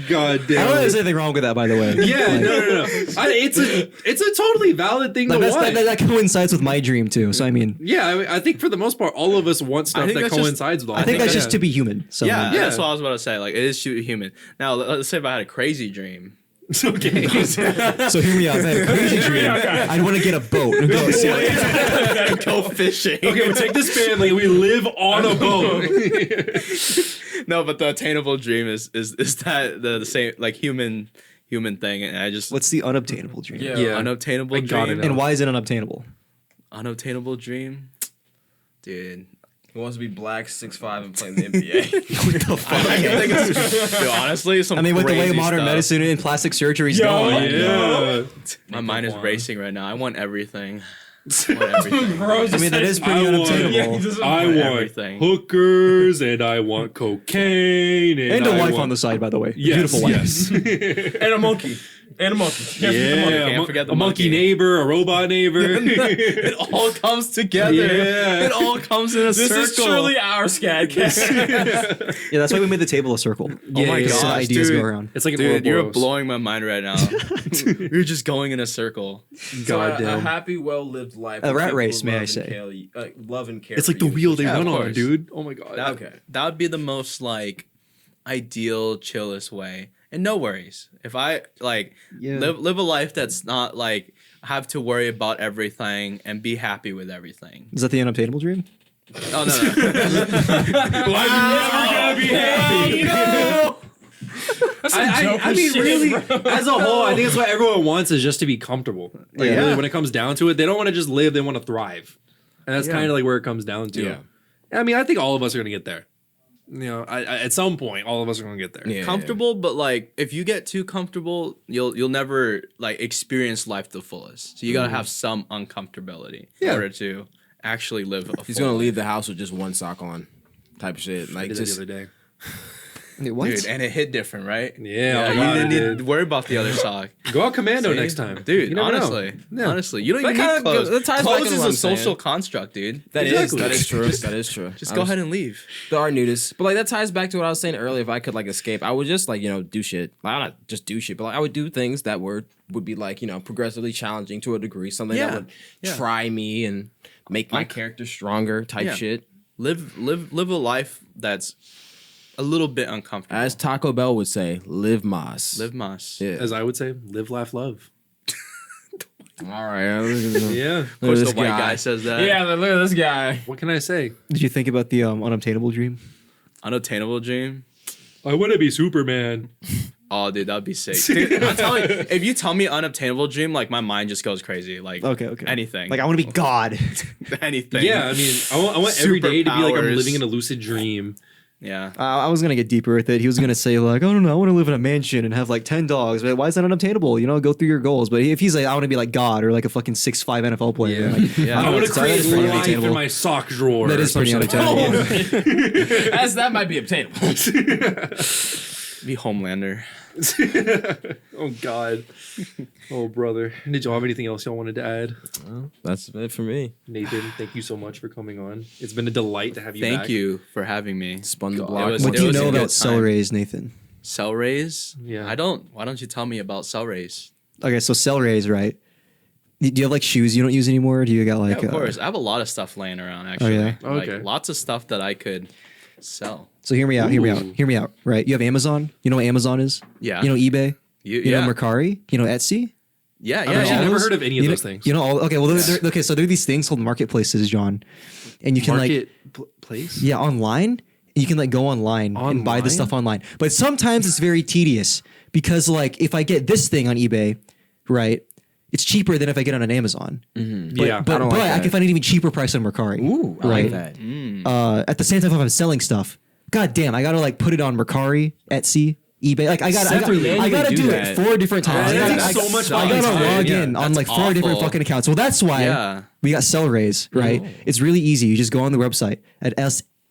God I don't damn. think there's anything wrong with that, by the way. Yeah, no. It's a totally valid thing Like, to that's, want. that coincides with my dream too. So I mean, Yeah, I, mean, I think for the most part, all of us want stuff think that that's just- coincides with all I think that. that's just to be human. So Yeah, Yeah. that's what I was about to say. Like, it is human. Now, let's say if I had a crazy dream. okay. So hear me out. If I had a crazy dream, I'd want to get a boat and go sailing. Go fishing. Okay, we take this family. We live on a boat. No, but the attainable dream is that the same like human thing, and I just What's the unobtainable dream? Yeah. Yeah. unobtainable I gotta dream. know. And why is it unobtainable? Unobtainable dream, dude. He wants to be black, 6'5", and play in the NBA. I can think of dude, honestly, some I mean, with the way crazy modern stuff. medicine and plastic surgery is going, Yeah. My mind is One. racing right now. I want everything. I want everything. Bro, I mean, that is pretty I want- unobtainable. I want want everything. hookers and I want cocaine And a I wife want- on the side, by the way. Yes, Beautiful wife. yes. and a monkey. And a monkey. Yeah, Can't forget the a monkey monkey. neighbor, a robot neighbor. It all comes together. Yeah. It all comes in a This circle. is truly our Scat Cast. Yeah, that's why we made the table a circle. Yeah, my yeah. So gosh, ideas dude. go around. It's like an Dude, you're Ouroboros. blowing my mind right now. You're just going in a circle. So a Goddamn. happy, well-lived life. A rat with race, people may I love and say. love and care It's for like the you. wheel they Yeah, run of on, course. dude. Oh my god. That, Okay. that would be the most like ideal, chillest way. and no worries. If I like Yeah. live a life that's not like have to worry about everything and be happy with everything. Is that the unobtainable dream? Oh no. I'm never gonna be happy. I mean, really, as a whole, I think that's what everyone wants is just to be comfortable. Like, Yeah. really, when it comes down to it, they don't want to just live; they want to thrive, and that's Yeah. kind of like where it comes down to. Yeah. I mean, I think all of us are gonna get there. You know, at some point, all of us are gonna get there. Yeah. Comfortable, but like if you get too comfortable, you'll never like experience life to the fullest. So you gotta have some uncomfortability in Yeah. order to actually live a He's full gonna life. leave the house with just one sock on, type of shit. I Like did that just the other day. Wait, what? Dude, and it hit different, right? Yeah, oh you God, didn't it need did. to worry about the other sock. Go out commando See? next time, Dude. You never know. Honestly, Yeah. honestly, you don't That even need kinda clothes. that ties back Clothes into is what a I'm saying. social construct, dude. that Exactly. is true. That is true. Just go ahead and leave. There are nudists, but like that ties back to what I was saying earlier. If I could like escape, I would just like do shit. Like, not just do shit, but like I would do things that would be like progressively challenging to a degree. Something that Yeah. would Yeah. try me and make my character stronger. Type Yeah. shit. Live a life that's a little bit uncomfortable. As Taco Bell would say, live mas. Live mas. Yeah. As I would say, live, laugh, love. All right. Yeah. Of course, the white guy says that. Yeah, look at this guy. What can I say? Did you think about the unobtainable dream? Unattainable dream. I want to be Superman. Oh, dude, that'd be sick. Dude, I'm telling you, if you tell me unobtainable dream, like my mind just goes crazy. Like Okay. anything. Like I want to be God. anything. Yeah, I mean, I want every day to be like I'm Superpowers. living in a lucid dream. Yeah. I was gonna get deeper with it. He was gonna say like, I don't know, I want to live in a mansion and have like 10 dogs. But why is that unobtainable? Go through your goals. But if he's like, I want to be like God or like a fucking 6'5" NFL player. Yeah. Like, Yeah. I I don't want know, to so create that is pretty life in unattainable. my sock drawer. That is pretty unattainable. That might be obtainable. Be Homelander. Oh God. Oh brother. Did y'all have anything else y'all wanted to add? That's it for me. Nathan, thank you so much for coming on. It's been a delight to have you Thank back. you for having me. Spun the God, block. it was- What do you was a know good about cell time. rays, Nathan? Cell rays? Yeah. I don't. Why don't you tell me about cell rays? Okay, so cell rays, right? Do you have like shoes you don't use anymore? Do you got like? Yeah, of course. I have a lot of stuff laying around actually. yeah? Like, Okay. lots of stuff that I could sell. So hear me out. Right? You have Amazon. You know what Amazon is? Yeah. You know eBay. You yeah. know Mercari. You know Etsy. Yeah, I've yeah, actually yeah. never those- heard of any of You know- those things. You know all. Okay, well, okay. So there are these things called marketplaces, John, and you can Place? yeah, online. You can like go online and buy the Online? stuff online. But sometimes it's very tedious because like if I get this thing on eBay, right, it's cheaper than if I get it on Amazon. But, Yeah. but, I don't but like I that. can find an even cheaper price on Mercari. Ooh, I right? like that. At the same time, if I'm selling stuff, god damn, I gotta like put it on Mercari, Etsy, eBay. Like I gotta Separately do that. it 4 different times. that I takes gotta- so much I fucking gotta time. log Yeah, in on that's like 4 different awful. fucking accounts. Well, that's why Yeah. we got cell rays, right? It's really easy. You just go on the website at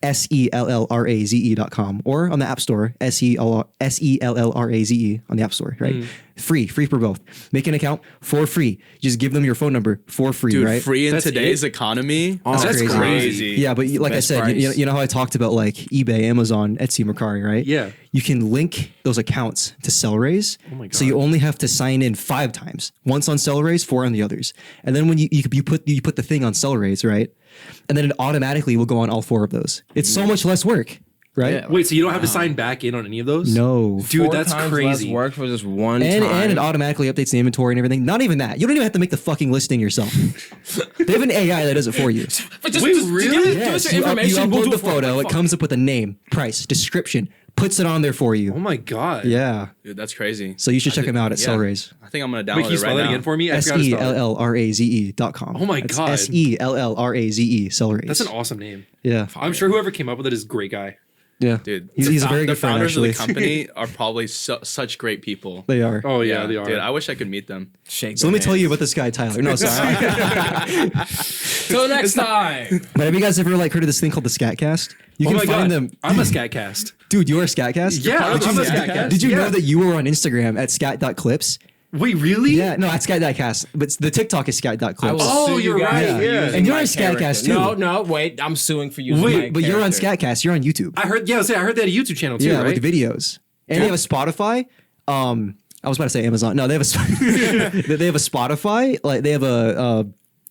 SELLRAZE.com or on the App Store, SELLRAZE on the App Store, right? Free for both. Make an account for free. Just give them your phone number for free, Dude, right? free in That's today's it? economy. That's crazy. Yeah, but like I Best said, price. you know how I talked about like eBay, Amazon, Etsy, Mercari, right? Yeah. You can link those accounts to Cellraise. Oh my So you God. only have to sign in 5 times. Once on Cellraise, 4 on the others. And then when you put the thing on Cellraise, right? And then it automatically will go on all 4 of those. It's so much less work, right? Yeah. Wait, so you don't have to sign back in on any of those? No. Dude, 4 that's times crazy. less work for just one And time. it automatically updates the inventory and everything. Not even that. You don't even have to make the fucking listing yourself. They have an AI that does it for you. But just, Wait, just really? Give us Yes, your you information. We'll upload do the it for you. photo. It Fuck. comes up with a name, price, description, puts it on there for Oh you. my God. Yeah. Dude, that's crazy. So you should check them out at Yeah. Cellraise. I think I'm gonna Wait, download can you it spell right that now. again for me? I forgot to spell it. SELLRAZE.com. Oh my That's God. SELLRAZE. Cellraise. That's an awesome name. Yeah. I'm sure whoever came up with it is a great guy. Yeah. Dude, He's a very the good friend, founders actually. of the company are probably such great people. They are. Oh yeah, they are. Dude, I wish I could meet them. Shake So let me their tell you hands. about this guy, Tyler. No, sorry. Till next time. But have you guys ever like heard of this thing called the Scat Cast? You Oh can my find God. them. I'm a Scat Cast. Dude, you're a Scat Cast? Yeah, I'm a Scat Cast. Did you Yeah. know that you were on Instagram at scat.clips? Wait, really? Yeah, no, at scat.cast. But the TikTok is I will scat.clips. Oh, sue you you're guys right, for yeah. using And you're my on Scat Cast, too. No, wait. I'm suing for using Wait, my But you're on character. Scatcast. You're on YouTube. I heard. Yeah, I heard they had a YouTube channel too, Yeah, right? with videos. And they have a Spotify. I was about to say Amazon. No, they have a they have a Spotify. Like they have a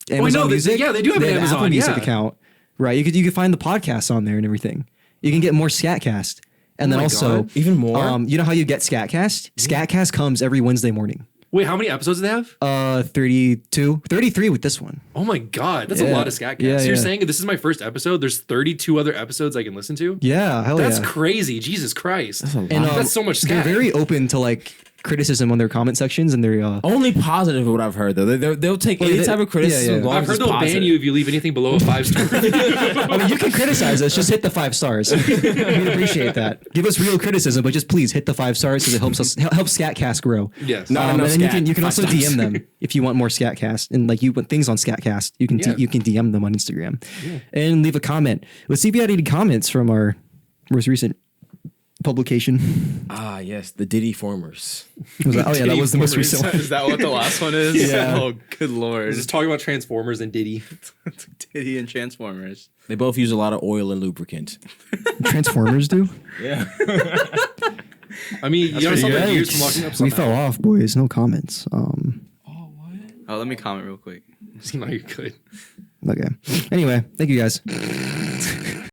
Amazon no, Music. yeah, they do have an an Amazon, Apple Music yeah. account. Right. You could find the podcasts on there and everything. You can get more Scatcast. And then my also, God. Even more? you know how you get Scat Cast? Scat Cast comes every Wednesday morning. Wait, how many episodes do they have? 32, 33 with this one. Oh my God, that's a Yeah. lot of Scat Cast. Yeah, You're yeah. saying this is my first episode. There's 32 other episodes I can listen to. Yeah, hell That's yeah. crazy. Jesus Christ. And That's so much they're Scat. very open to like criticism on their comment sections, and they're Only positive of what I've heard though. They'll take any type of criticism. yeah. As long I've as heard it's they'll ban positive. you if you leave anything below a 5-star. I mean, you can criticize us. Just hit the 5 stars. We'd appreciate that. Give us real criticism, but just please hit the 5 stars because it helps us helps Scatcast grow. Yes. Not And enough then scat. you can 5 also stars. DM them if you want more Scatcast and like you want things on Scatcast. You can Yeah. you can DM them on Instagram and leave a comment. Let's see if you had any comments from our most recent publication. Ah, yes, the Diddy formers. Was that- oh yeah, that was the most Informers. recent one. Is that what the last one is? Yeah. Oh, good lord. Just talking about Transformers and Diddy. Diddy and Transformers. They both use a lot of oil and lubricant. Transformers do. Yeah. I mean, you know, pretty something good. years from watching episode We fell off, boys. No comments. Oh, let me comment real quick. No, you're good. Okay. Anyway, thank you guys.